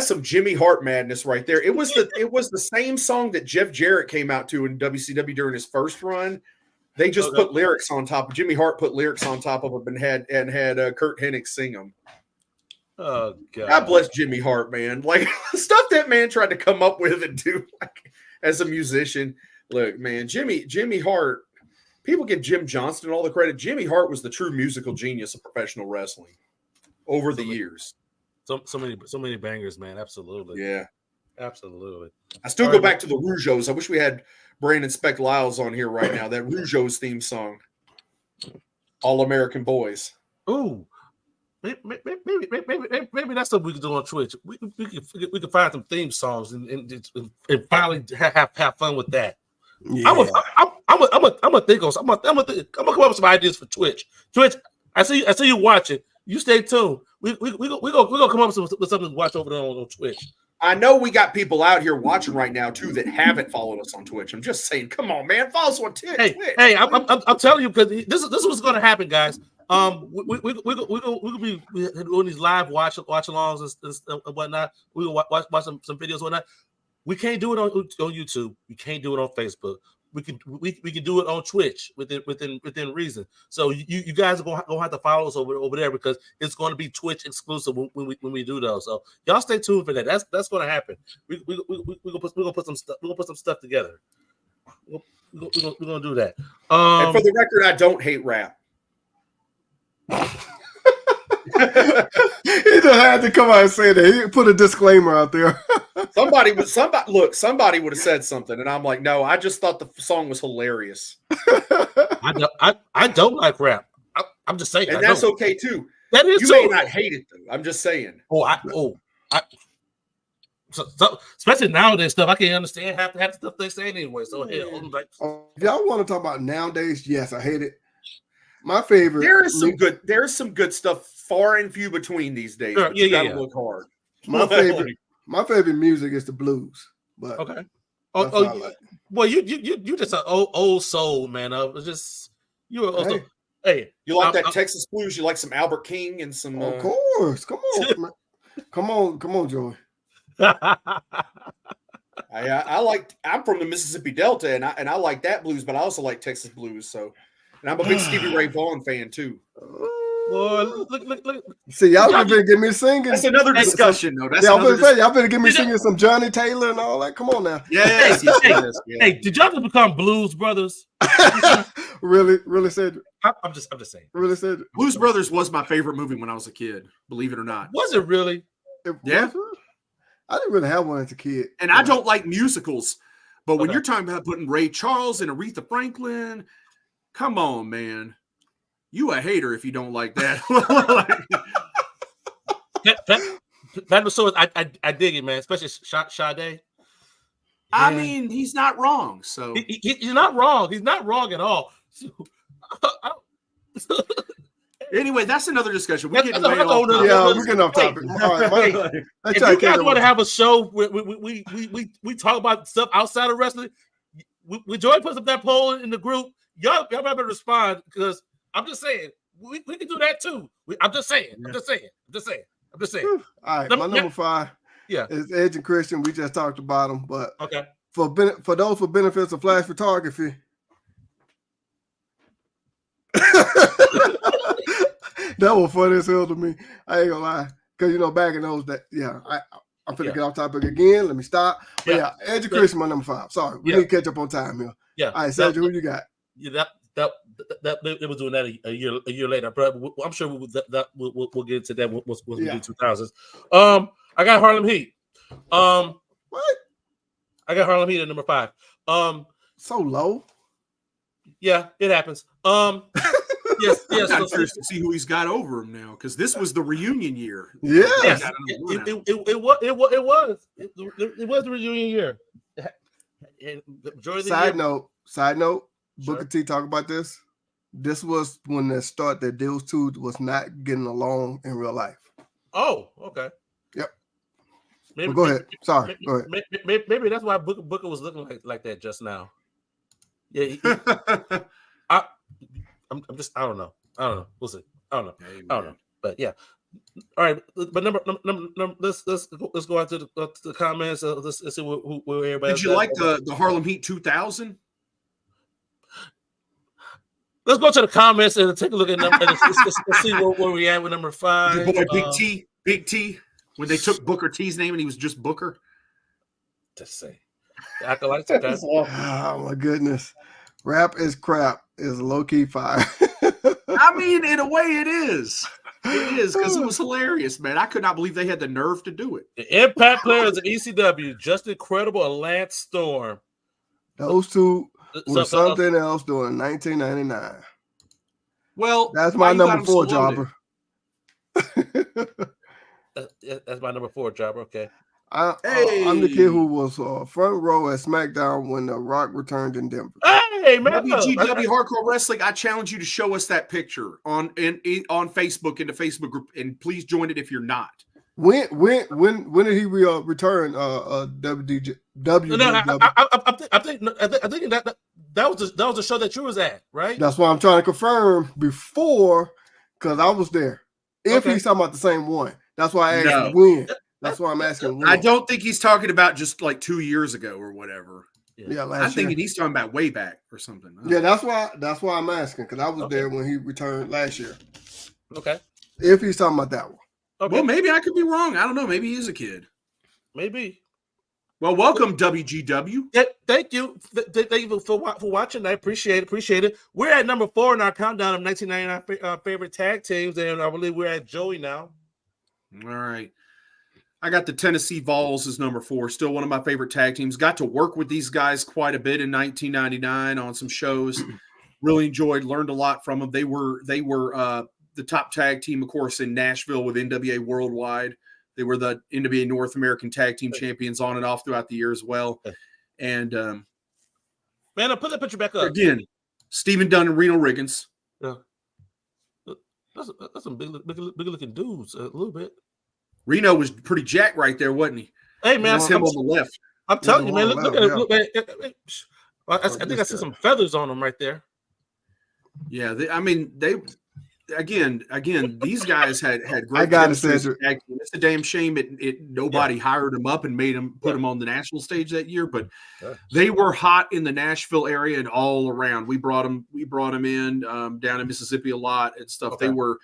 some Jimmy Hart madness right there. It was the same song that Jeff Jarrett came out to in WCW during his first run. They just put lyrics on top. Jimmy Hart put lyrics on top of them and had Kurt Hennig sing them. Oh God! God bless Jimmy Hart, man. Like stuff that man tried to come up with and do as a musician. Look, man, Jimmy Hart. People give Jim Johnston all the credit. Jimmy Hart was the true musical genius of professional wrestling over the years. So many bangers, man. Absolutely. Yeah, absolutely. I still go back to the Rougeos. I wish we had Brandon Speck Lyles on here right now. That Rougeos theme song, All American Boys. Ooh. Maybe that's what we can do on Twitch. We can find some theme songs and finally have fun with that. Yeah. I'm gonna think of. I'm gonna come up with some ideas for Twitch. Twitch, I see you watching. You stay tuned. We gonna come up with something to watch over there on Twitch. I know we got people out here watching right now too that haven't followed us on Twitch. I'm just saying, come on, man, follow us on Twitch. Hey, I'm telling you because this is what's gonna happen, guys. We're gonna be doing these live watch alongs and whatnot. We gonna watch some videos and whatnot. We can't do it on YouTube. We can't do it on Facebook. We can do it on Twitch within reason. So you guys are gonna have to follow us over there because it's going to be Twitch exclusive when we do those. So y'all stay tuned for that. That's going to happen. We're gonna put some stuff together. We're gonna do that. And for the record, I don't hate rap. He just had to come out and say that. He put a disclaimer out there. Somebody would have said something, and I'm like, no, I just thought the song was hilarious. I don't like rap. I'm just saying, and that's okay too. That is you may not hate it though. I'm just saying. So especially nowadays stuff, I can't understand half the stuff they say anyway. So hell, like, if y'all want to talk about nowadays, yes, I hate it. My favorite. There's some good stuff, far and few between these days. Sure, you gotta look hard. My favorite music is the blues. But okay. Well, you just an old soul, man. Just you were also. Hey, you like that Texas blues? You like some Albert King and some? Of course, come on, man. come on, Joey. I'm from the Mississippi Delta, and I like that blues, but I also like Texas blues. So, and I'm a big Stevie Ray Vaughan fan too. Boy, look. See, y'all better get me singing. That's another discussion, though. Y'all better get me singing some Johnny Taylor and all that. Come on now. Yes. Hey, did y'all just become Blues Brothers? Really said. I'm just saying. Really said. Blues Brothers was my favorite movie when I was a kid. Believe it or not. Was it really? Yeah. I didn't really have one as a kid. And I don't like musicals, but when you're talking about putting Ray Charles and Aretha Franklin, come on, man. You a hater if you don't like that. That was so. I dig it, man. Especially Sade. I mean, he's not wrong. So he's not wrong. He's not wrong at all. Anyway, that's another discussion. We're getting we're getting off topic. If you guys want to have a show where we talk about stuff outside of wrestling, we Joy puts up that poll in the group. Y'all better respond because I'm just saying we can do that too. I'm just saying. All right, my number 5 is Edge and Christian. We just talked about them, but for those with benefits of flash photography. That was funny as hell to me. I ain't gonna lie, because back in those days, I'm finna get off topic again. Let me stop. But Edge and Christian, my number 5. Sorry, we need to catch up on time here. Yeah. All right, Sergio, who you got? Yeah, that they was doing that a year later. But I'm sure we'll get into that once we do 2000s. I got Harlem Heat. What? I got Harlem Heat at number 5. So low. Yeah, it happens. Yes. I'm curious to see who he's got over him now because this was the reunion year. Yes. It was the reunion year. Side note. Booker T talk about this. This was when the start that those two was not getting along in real life. Oh, okay. Yep. Go ahead. Sorry. Go ahead. Maybe that's why Booker was looking like that just now. Yeah. I'm just. I don't know. We'll see. I don't know. But yeah. All right. But number let's go out to the comments. Let's see who everybody. Did you like the Harlem Heat 2000? Let's go to the comments and take a look at number. Let's see where we at with number 5. Your boy Big T. When they took Booker T's name and he was just Booker. Just say. Acolytes. Okay. Oh my goodness. Rap is crap is low-key fire. I mean, in a way it is. It is because it was hilarious, man. I could not believe they had the nerve to do it. The Impact players of ECW, Justin Credible and Lance Storm. Those two were something else during 1999. Well, that's my number 4, Jobber. That's my number 4, Jobber. Okay. I'm the kid who was front row at SmackDown when The Rock returned in Denver. Hey, man. WGW Hardcore Wrestling, I challenge you to show us that picture on Facebook in the Facebook group, and please join it if you're not. When did he return? WDW. No, I think that was the show that you was at, right? That's why I'm trying to confirm before, because I was there. If he's talking about the same one, that's why I asked when. That's why I'm asking. I don't think he's talking about just like 2 years ago or whatever. Yeah, I'm thinking he's talking about way back or something. Yeah, that's why I'm asking, because I was there when he returned last year. Okay. If he's talking about that one. Okay. Well, maybe I could be wrong. I don't know. Maybe he is a kid. Maybe. Well, welcome, WGW. Yeah, thank you. Thank you for watching. I appreciate it. We're at number 4 in our countdown of 1999 favorite tag teams, and I believe we're at Joey now. All right. I got the Tennessee Vols as number 4. Still one of my favorite tag teams. Got to work with these guys quite a bit in 1999 on some shows. Really enjoyed, learned a lot from them. They were the top tag team, of course, in Nashville with NWA Worldwide. They were the NWA North American Tag Team Champions on and off throughout the year as well. And man, I'll put that picture back up again. Stephen Dunn and Reno Riggins. Yeah, that's some big looking dudes a little bit. Reno was pretty jacked right there, wasn't he? Hey man, that's him on the left. I'm telling you, man. Look at it. Look, man. I think I see some feathers on them right there. Yeah, again, these guys had great. I gotta say, it's a damn shame nobody hired them up and put them on the national stage that year. But they were hot in the Nashville area and all around. We brought them in down in Mississippi a lot and stuff. Okay. They were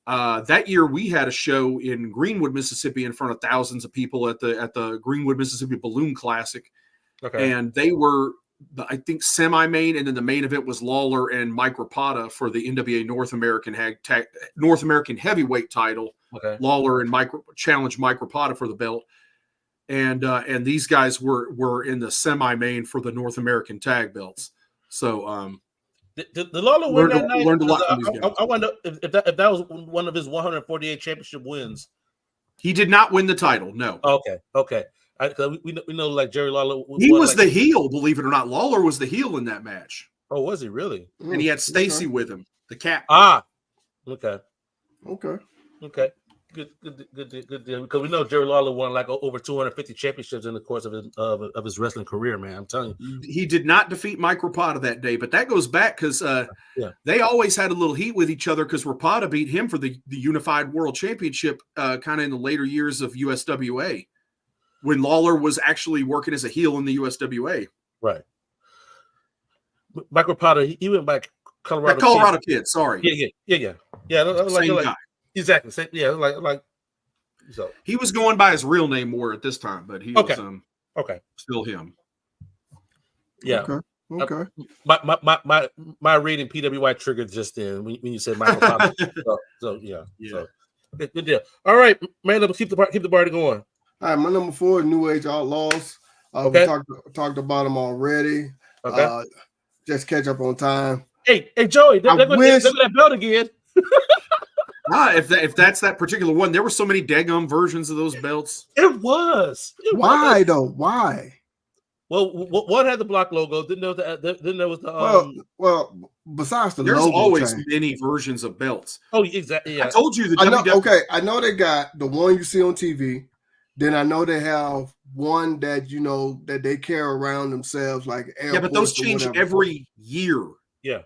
that year. We had a show in Greenwood, Mississippi, in front of thousands of people at the Greenwood, Mississippi Balloon Classic. Okay, and they were, I think, semi-main, and then the main event was Lawler and Mike Rapada for the NWA North American Heavyweight title. Okay, Lawler and Mike challenged Mike Rapada for the belt, and these guys were in the semi-main for the North American tag belts. So, the Lawler win that night? Learned a lot from these guys. I wonder if that was one of his 148 championship wins. He did not win the title. No. Okay. We know like Jerry Lawler. He was the heel, believe it or not. Lawler was the heel in that match. Oh, was he really? And he had Stacy with him, the cat. Okay. Good deal. Because we know Jerry Lawler won like over 250 championships in the course of his wrestling career, man. I'm telling you. He did not defeat Mike Rapada that day, but that goes back because they always had a little heat with each other because Rapada beat him for the Unified World Championship kind of in the later years of USWA when Lawler was actually working as a heel in the USWA. Right. Mike Rapada, he went back Colorado Kid. Sorry. Yeah. Same guy. Exactly. Yeah, like so. He was going by his real name more at this time, but he was still him. Yeah. Okay. My reading PWI triggered just then when you said Michael Thomas. So yeah. So good deal. All right, man. Let's keep the party going. All right, my number 4 is New Age Outlaws. We talked about them already. Okay. Just catch up on time. Hey, Joey, look at that belt again. If that's that particular one, there were so many daggum versions of those belts. It was. Why though? Why? Well, one had the block logo. Didn't know that. Then there was the. Well, besides the there's logo, always many versions of belts. Oh, exactly. Yeah. I told you the WWE. I know they got the one you see on TV. Then I know they have one that that they carry around themselves, like but those change every year. Yeah.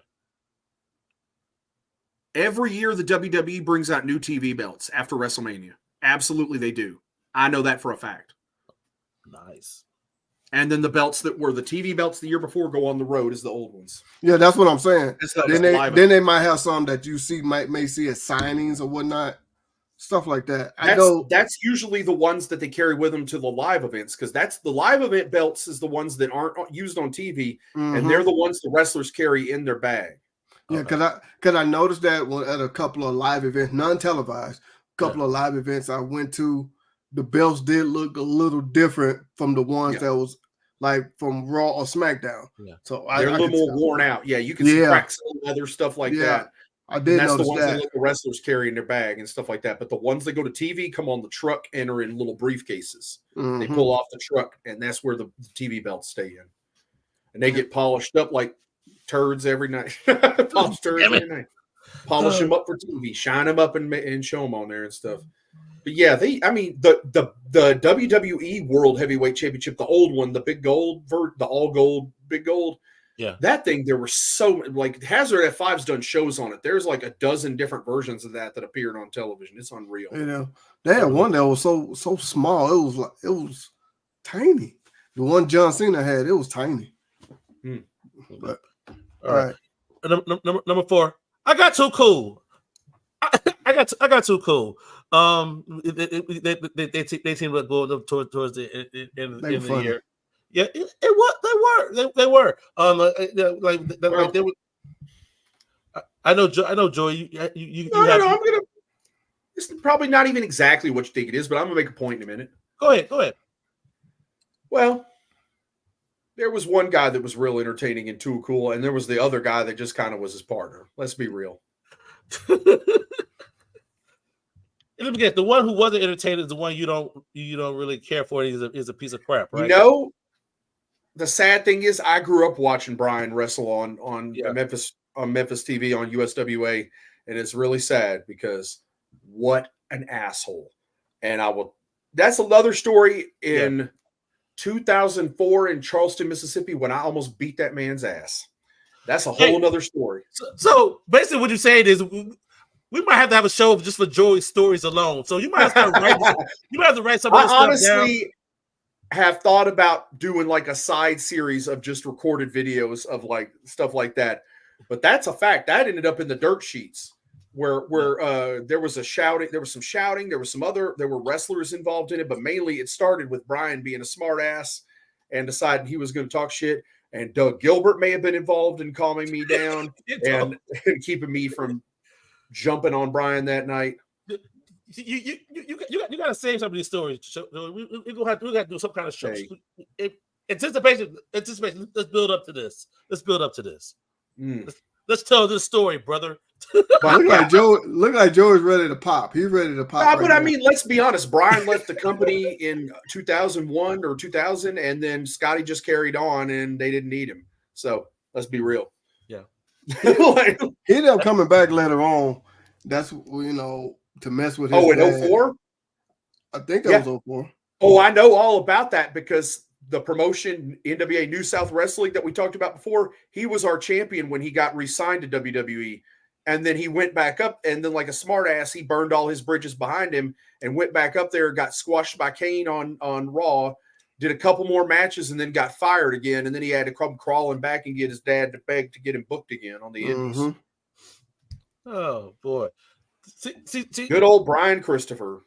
Every year, the WWE brings out new TV belts after WrestleMania. Absolutely, they do. I know that for a fact. Nice. And then the belts that were the TV belts the year before go on the road as the old ones. Yeah, that's what I'm saying. Then they might have some that you may see as signings or whatnot, stuff like that. That's usually the ones that they carry with them to the live events because that's the live event belts is the ones that aren't used on TV, and they're the ones the wrestlers carry in their bag. Yeah, because I noticed that at a couple of live events, non-televised, of live events I went to, the belts did look a little different from the ones that was like from Raw or SmackDown. Yeah. So they're a little more worn out. Yeah, you can see cracks and leather stuff like that. I did notice the ones that the wrestlers carry in their bag and stuff like that. But the ones that go to TV come on the truck and are in little briefcases. Mm-hmm. They pull off the truck, and that's where the TV belts stay in. And they get polished up like turds every night. Polish them up for TV, shine them up and show them on there and stuff. But yeah, the WWE World Heavyweight Championship, the old one, the big gold, the all gold, big gold. Yeah, that thing, there were so like Hazard F5's done shows on it. There's like a dozen different versions of that appeared on television. It's unreal. They had one that was so small. It was tiny. The one John Cena had, it was tiny. But all right. Number 4. I got too cool. I got too cool. They seem to go towards the end of the year. Yeah, they were. They were. I know, Joy. You no. It's probably not even exactly what you think it is, but I'm going to make a point in a minute. Go ahead. Well, there was one guy that was real entertaining and too cool, and there was the other guy that just kind of was his partner. Let's be real. Let me guess. The one who wasn't entertaining is the one you don't really care for. Is a piece of crap, right? You know, the sad thing is, I grew up watching Brian wrestle on Memphis TV on USWA, and it's really sad because what an asshole. And that's another story in 2004 in Charleston, Mississippi, when I almost beat that man's ass. That's a whole other story. So basically, what you're saying is, we might have to have a show just for Joey's stories alone. So you might have to write some of this stuff down. I honestly have thought about doing like a side series of just recorded videos of like stuff like that. But that's a fact. That ended up in the dirt sheets where there was some shouting, there were wrestlers involved in it, but mainly it started with Brian being a smart ass and deciding he was going to talk shit. And Doug Gilbert may have been involved in calming me down and keeping me from jumping on Brian that night. You got to save some of these stories. We gonna have to do some kind of show. Hey. Anticipation. Let's build up to this. Let's tell this story, brother. Look like Joe is ready to pop. He's ready to pop. But I mean, let's be honest. Brian left the company in 2001 or 2000, and then Scotty just carried on, and they didn't need him. So let's be real. Yeah. He ended up coming back later on. That's to mess with his in 04? I think that was 04. Oh, I know all about that because the promotion NWA New South Wrestling that we talked about before, he was our champion when he got re-signed to WWE. And then he went back up, and then like a smart ass, he burned all his bridges behind him and went back up there, got squashed by Kane on Raw, did a couple more matches, and then got fired again. And then he had to come crawling back and get his dad to beg to get him booked again on the Indies. Oh, boy. See, good old Brian Christopher.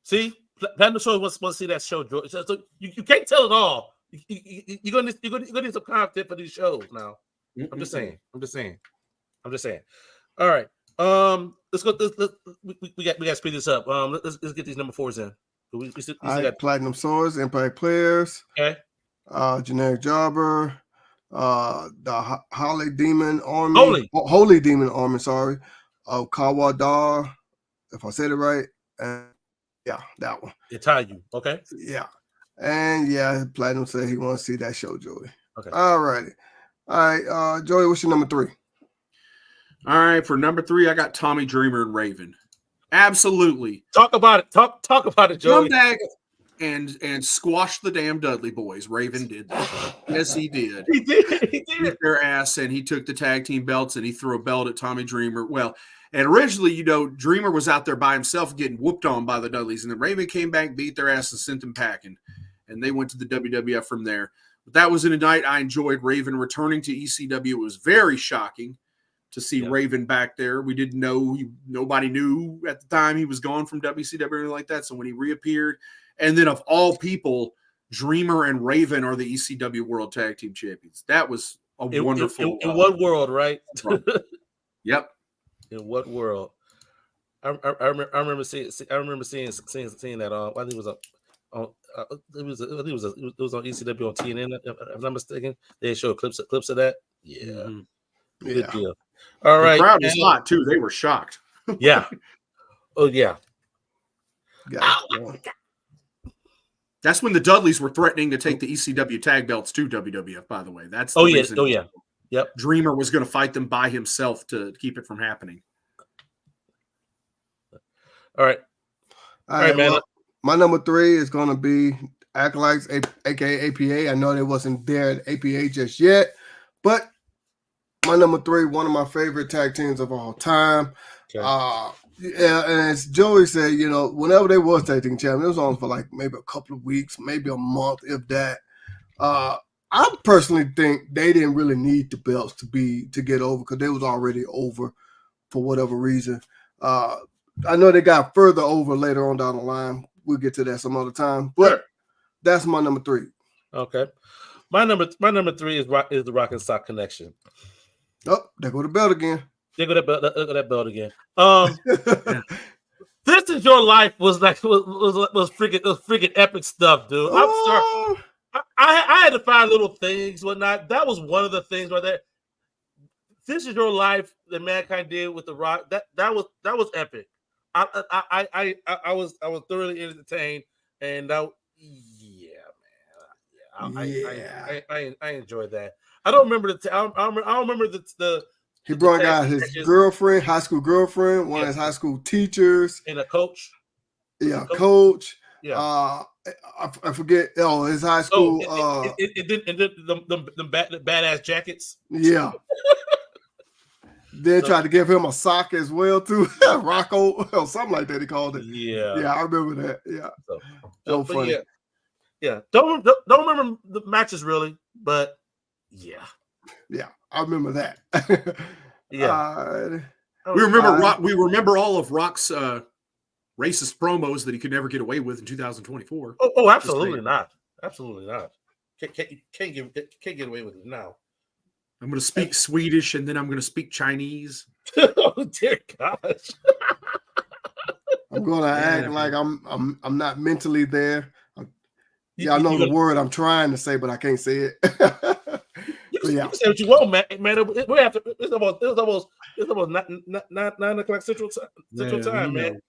See, Platinum Show wants to see that show, George. So you can't tell it all. You're gonna need some content for these shows now. I'm just saying. All right. Let's go. We got to speed this up. Let's get these number 4s in. We got Platinum Swords, Impact Players. Okay. Generic Jobber. The Holy Demon Army. Holy Demon Army. Sorry. Kawadar, if I said it right. Yeah, that one. Italian. Okay. Yeah. And Platinum said he wants to see that show, Joey. Okay. All righty. All right. Joey, what's your number 3? All right. For number 3, I got Tommy Dreamer and Raven. Absolutely. Talk about it. Talk about it, Joey. Come back and squash the damn Dudley boys. Raven did that. Yes, he did. He did. Beat their ass, and he took the tag team belts, and he threw a belt at Tommy Dreamer. Well, and originally, Dreamer was out there by himself getting whooped on by the Dudleys, and then Raven came back, beat their ass, and sent them packing. And they went to the WWF from there. But that was in a night I enjoyed. Raven returning to ECW. It was very shocking to see Raven back there. We didn't know. Nobody knew at the time he was gone from WCW or anything like that. So when he reappeared, and then of all people, Dreamer and Raven are the ECW World Tag Team Champions. That was a wonderful. In what world, right? Yep. In what world? I remember seeing that. I think it was it was on ECW on TNN. If I'm not mistaken, they showed clips of that. Yeah. Mm-hmm. Good deal. All right. The crowd was hot too. They were shocked. Yeah. Oh yeah. That's when the Dudleys were threatening to take the ECW tag belts to WWF, by the way. That's the reason. Oh yeah. Yep. Dreamer was going to fight them by himself to keep it from happening. All right, man. Well, my number 3 is going to be Acolytes, aka APA. I know they wasn't there at APA just yet, but my number 3, one of my favorite tag teams of all time. Okay. And as Joey said, whenever they was tag team champion, it was on for like maybe a couple of weeks, maybe a month, if that. I personally think they didn't really need the belts to get over because they was already over for whatever reason. I know they got further over later on down the line. We'll get to that some other time, but that's my number 3. Okay, my number 3 is the Rock and Sock Connection. Oh, there go the belt again. There go that belt again. Is Your Life was freaking epic stuff, dude. I'm sorry. I had to find little things, whatnot. That was one of the things right there. This Is Your Life that Mankind did with The Rock. That was epic. I was thoroughly entertained, and I enjoyed that. I don't remember I don't remember the. He brought out his girlfriend, high school girlfriend, one of his high school teachers, and a coach. Yeah, coach. Yeah. I forget. Oh, his high school. It did the badass jackets. Yeah. Then tried to give him a sock as well too, Rocco or something like that. He called it. Yeah, I remember that. Yeah, so funny. Yeah. Don't remember the matches really, but yeah, I remember that. Yeah, we remember all of Rock's racist promos that he could never get away with in 2024. Oh, absolutely not. Absolutely not. Can't get away with it now. I'm going to speak Swedish and then I'm going to speak Chinese. Oh dear gosh. I'm going to act like I'm not mentally there. I know the word I'm trying to say, but I can't say it. You can say what you want, man. We have to. It's almost 9 o'clock Central Time, man.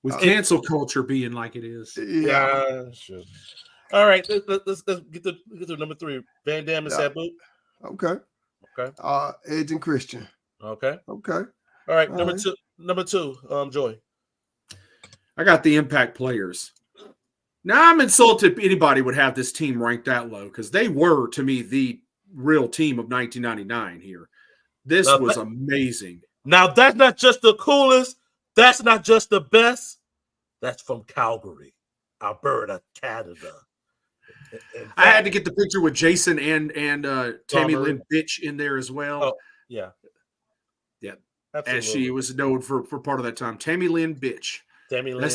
With cancel culture being like it is. Yeah, sure. All right, let's get to number 3. Van Dam and Sabu. Okay. Edge and Christian. Okay. All right, number two. Joy. I got the Impact Players. Now I'm insulted anybody would have this team ranked that low because they were, to me, the real team of 1999 here. This was amazing. Now that's not just the coolest. That's not just the best. That's from Calgary, Alberta, Canada. I had to get the picture with Jason and Tammy Lynn Bitch in there as well. Oh, yeah. Absolutely. As she was known for part of that time. Tammy Lynn Bitch. Tammy Lynn.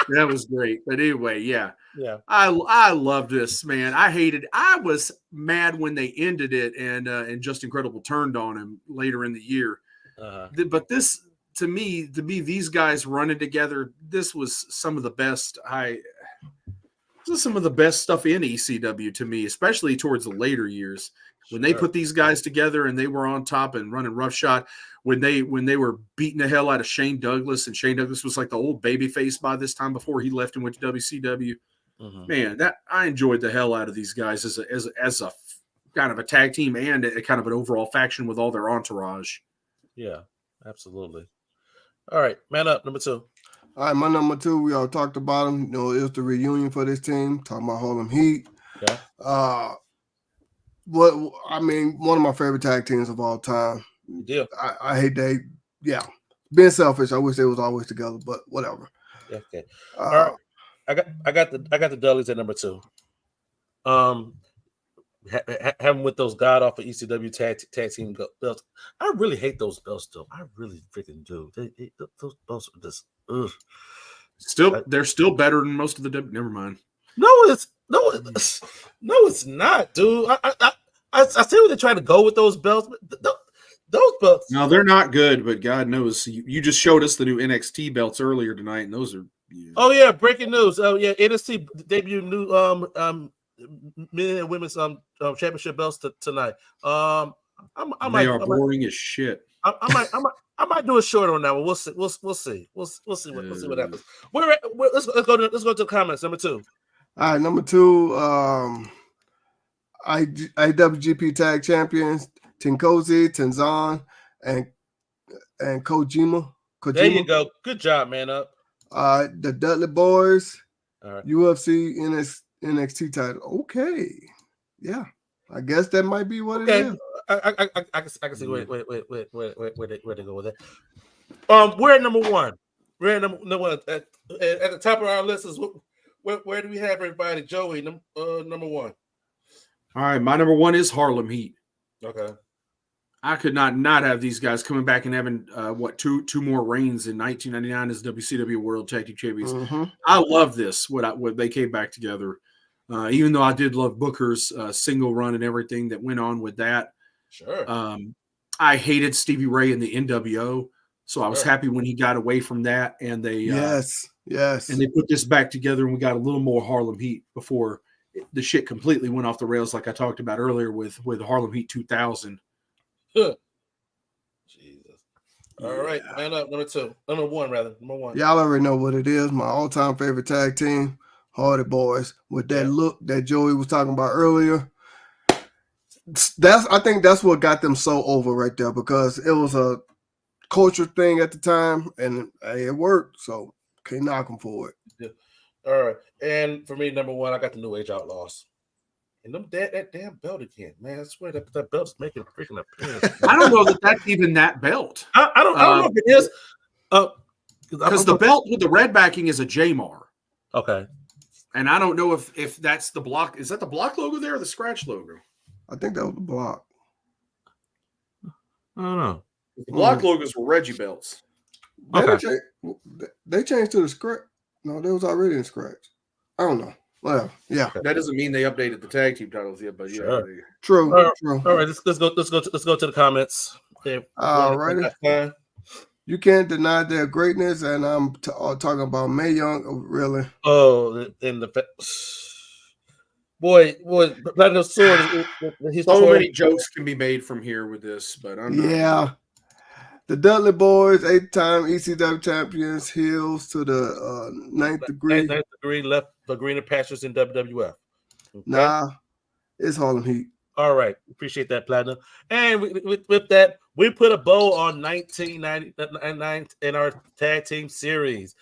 That was great. But anyway, yeah. I love this, man. I was mad when they ended it and Just Incredible turned on him later in the year. But this, to me, these guys running together, this was some of the best. This is some of the best stuff in ECW to me, especially towards the later years when they put these guys together and they were on top and running roughshod. When they were beating the hell out of Shane Douglas, and Shane Douglas was like the old baby face by this time before he left and went to WCW. Mm-hmm. Man, that I enjoyed the hell out of these guys as a kind of a tag team and a kind of an overall faction with all their entourage. Yeah, absolutely. All right, man up, number 2. All right, my number 2, we all talked about him. It was the reunion for this team. Talking about Harlem Heat. Yeah. One of my favorite tag teams of all time. Yeah. I hate they. Yeah, being selfish. I wish they was always together, but whatever. Yeah, okay. All right. I got the Dudleys at number 2. Having with those god awful ECW tag team belts. I really hate those belts, though. I really freaking do. Those belts are just. Ugh. They're still better than most of the. Never mind. No, it's not, dude. I see where they're trying to go with those belts, but those belts. No, they're not good. But God knows, you just showed us the new NXT belts earlier tonight, and those are. Yeah. Oh yeah, breaking news. Oh yeah, NXT debut new men and women's championship belts tonight. They are boring as shit. I might do a short on that one. We'll see. We'll see what happens. Let's go to the comments. Number 2. All right, number 2. IWGP Tag Champions Tenkozy, Tenzan, and Kojima. There you go. Good job, man up. The Dudley Boys. All right. UFC NXT title. Okay. Yeah. I guess that might be what it is. I can see where they go with it. We're at number 1. We're at number 1. At the top of our list is where do we have everybody? Joey, number 1. All right, my number 1 is Harlem Heat. Okay. I could not have these guys coming back and having two more reigns in 1999 as WCW World Tag Team Champions. Mm-hmm. I love this when they came back together. Even though I did love Booker's single run and everything that went on with that. Sure. I hated Stevie Ray in the NWO, So I was happy when he got away from that, and they yes, and they put this back together, and we got a little more Harlem Heat before the shit completely went off the rails, like I talked about earlier with Harlem Heat 2000. Jesus. All right, man up. Number one. Y'all already know what it is. My all-time favorite tag team, Hardy Boys, with that look that Joey was talking about earlier. I think that's what got them so over right there, because it was a culture thing at the time, and it worked. So can't knock them for it. Yeah. All right, and for me, number one, I got the New Age Outlaws. And that damn belt again, man. I swear that belt's making a freaking appearance. I don't know that that's even that belt. I don't know if it is. Because the belt with the red backing is a Jamar. Okay. And I don't know if that's the block. Is that the block logo there or the scratch logo? I think that was the block. I don't know. The block logos were Reggie belts. Okay. They changed to the scratch. No, they was already in scratch. I don't know. Well, yeah. That doesn't mean they updated the tag team titles yet, but yeah. True. All right, let's go to the comments. All right. You can't deny their greatness, and I'm talking about Mae Young. Really? Oh, in the boy, Platinum Sword. So many jokes can be made from here with this, but I'm not. Yeah. The Dudley Boys, 8-time ECW champions, heels to the ninth degree. Ninth degree left the greener pastures in WWF. Okay? Nah, it's Harlem Heat. All right, appreciate that, Platinum. And with that, we put a bow on 1999 in our tag team series.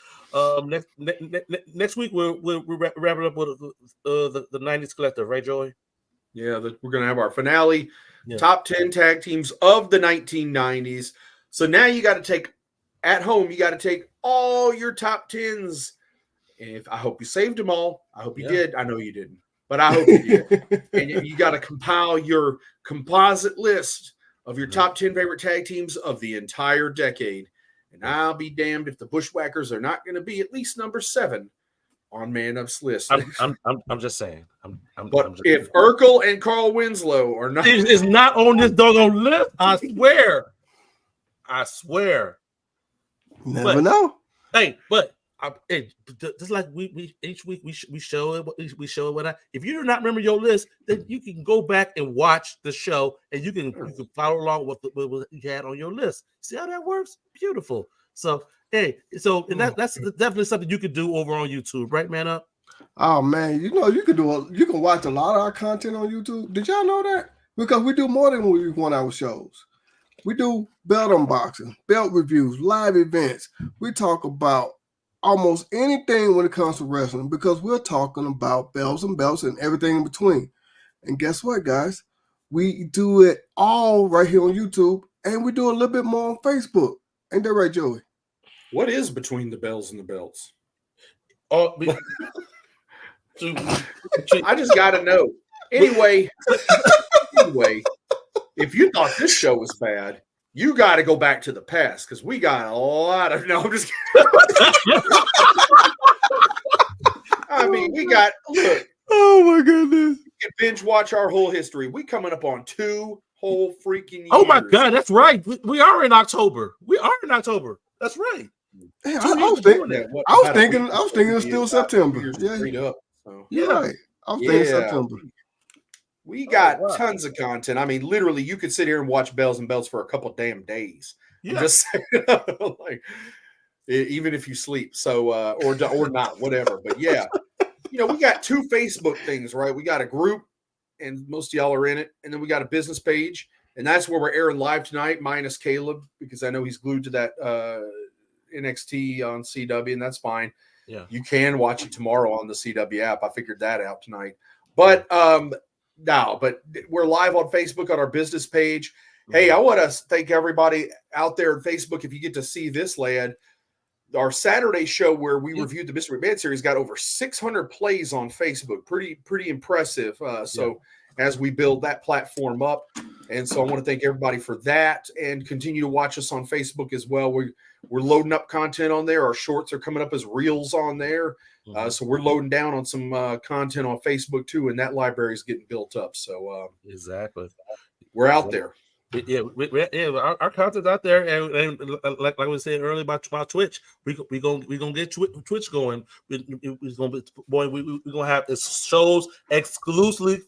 Next week we'll wrap it up with the 90s collective, right, Joey? Yeah, we're gonna have our finale, top 10 tag teams of the 1990s. So now you got to take at home. You got to take all your top 10s. And I hope you saved them all. I hope you did. I know you didn't, but I hope you did. And you got to compile your composite list of your top 10 favorite tag teams of the entire decade. And I'll be damned if the Bushwhackers are not going to be at least number 7 on Man Up's list. I'm just saying. If Urkel and Carl Winslow are not, it's not on this doggone list. I swear. Never know. Hey, but just like we each week we show it. We show it. If you do not remember your list, then you can go back and watch the show, and you can follow along with what you had on your list. See how that works? Beautiful. So and that's definitely something you could do over on YouTube, right, Man Up? Oh man, you can watch a lot of our content on YouTube. Did y'all know that? Because we do more than 1 hour shows. We do belt unboxing, belt reviews, live events. We talk about almost anything when it comes to wrestling, because we're talking about belts and everything in between. And guess what, guys? We do it all right here on YouTube, and we do a little bit more on Facebook. Ain't that right, Joey? What is between the bells and the belts? Oh, I just got to know. Anyway, if you thought this show was bad, you got to go back to the past, because we got a lot of. No, I'm just kidding. I mean, we got. Look. Oh my goodness! You can binge watch our whole history. We coming up on 2 whole freaking years. Oh my God, that's right. We are in October. That's right. Hey, I was thinking it's still September. Yeah. Up, so. Yeah, right. I was thinking September. We got tons of content. I mean, literally, you could sit here and watch Bells and Belts for a couple damn days. Yeah. Just like, even if you sleep. So, or not, whatever. But yeah, we got 2 Facebook things, right? We got a group, and most of y'all are in it, and then we got a business page, and that's where we're airing live tonight, minus Caleb, because I know he's glued to that NXT on CW, and that's fine. Yeah, you can watch it tomorrow on the CW app. I figured that out tonight, but but we're live on Facebook on our business page. Hey, I want to thank everybody out there on Facebook. If you get to see this, lad, our Saturday show where we reviewed the Mr. McMahon series got over 600 plays on Facebook. Pretty impressive. As we build that platform up, and so I want to thank everybody for that, and continue to watch us on Facebook as well. We're loading up content on there. Our shorts are coming up as reels on there. So we're loading down on some content on Facebook too, and that library is getting built up. So exactly, we're out there. Our content's out there, and like we said earlier about Twitch, we gonna get Twitch going. We're gonna have shows exclusively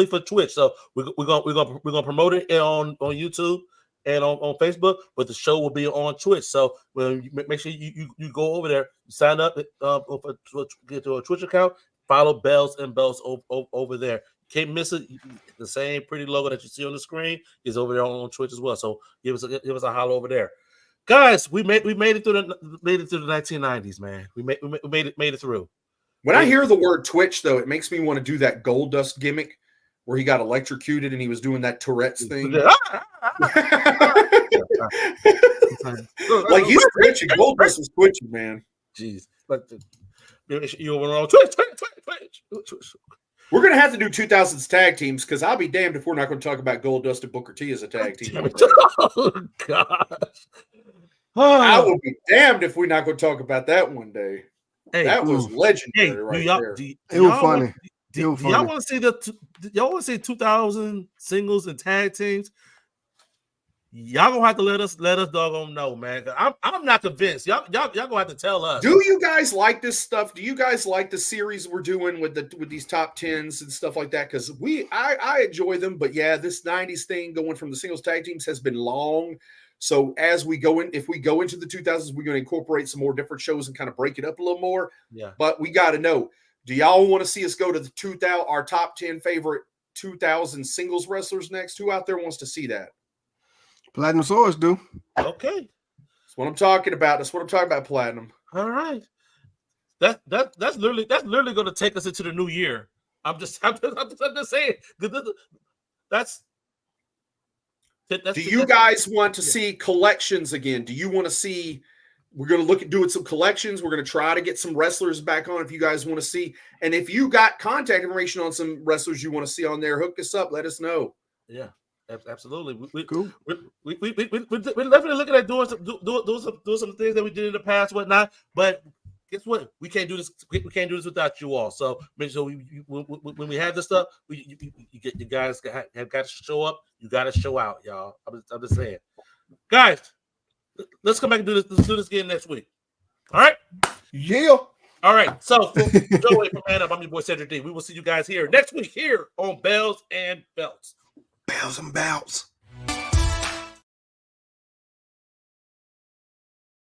for Twitch. So we're gonna promote it on YouTube and on Facebook, but the show will be on Twitch. So make sure you go over there, sign up, get to a Twitch account, follow Bells and Belts over there. Can't miss it. The same pretty logo that you see on the screen is over there on Twitch as well. So give us a holler over there, guys. We made it through the 1990s, man. We made it through. When I hear the word Twitch, though, it makes me want to do that Goldust gimmick where he got electrocuted and he was doing that Tourette's thing. Like he's twitching. Goldust is twitching, man. Jeez, you went on Twitch. We're going to have to do 2000s tag teams because I'll be damned if we're not going to talk about Goldust and Booker T as a tag team. Oh, gosh. I will be damned if we're not going to talk about that one day. Hey, that was legendary there. It was funny. Do y'all want to see y'all want to see 2000 singles and tag teams? Y'all gonna have to let us doggone know, man. I'm not convinced. Y'all gonna have to tell us. Do you guys like this stuff? Do you guys like the series we're doing with these top 10s and stuff like that? Because I enjoy them, but yeah, this 90s thing going from the singles tag teams has been long. So as we go in, if we go into the 2000s, we're going to incorporate some more different shows and kind of break it up a little more. Yeah. But we got to know, do y'all want to see us go to the 2000, our top 10 favorite 2000 singles wrestlers next? Who out there wants to see that? Platinum Swords do. Okay. That's what I'm talking about. That's what I'm talking about, Platinum. All right. That's literally going to take us into the new year. I'm just saying. Do you guys want to see collections again? Do you want to see? We're going to look at doing some collections. We're going to try to get some wrestlers back on if you guys want to see. And if you got contact information on some wrestlers you want to see on there, hook us up. Let us know. Yeah, absolutely. Cool. We're definitely looking at doing some things that we did in the past, whatnot. But guess what? We can't do this. We can't do this without you all. So make sure when we have this stuff, you guys have got to show up. You got to show out, y'all. I'm just saying, guys. Let's come back and do this. Let's do this again next week. All right. Yeah. All right. So for Joey from Man Up, I'm your boy Cedric D. We will see you guys here next week here on Bells and Belts. Bells and Belts.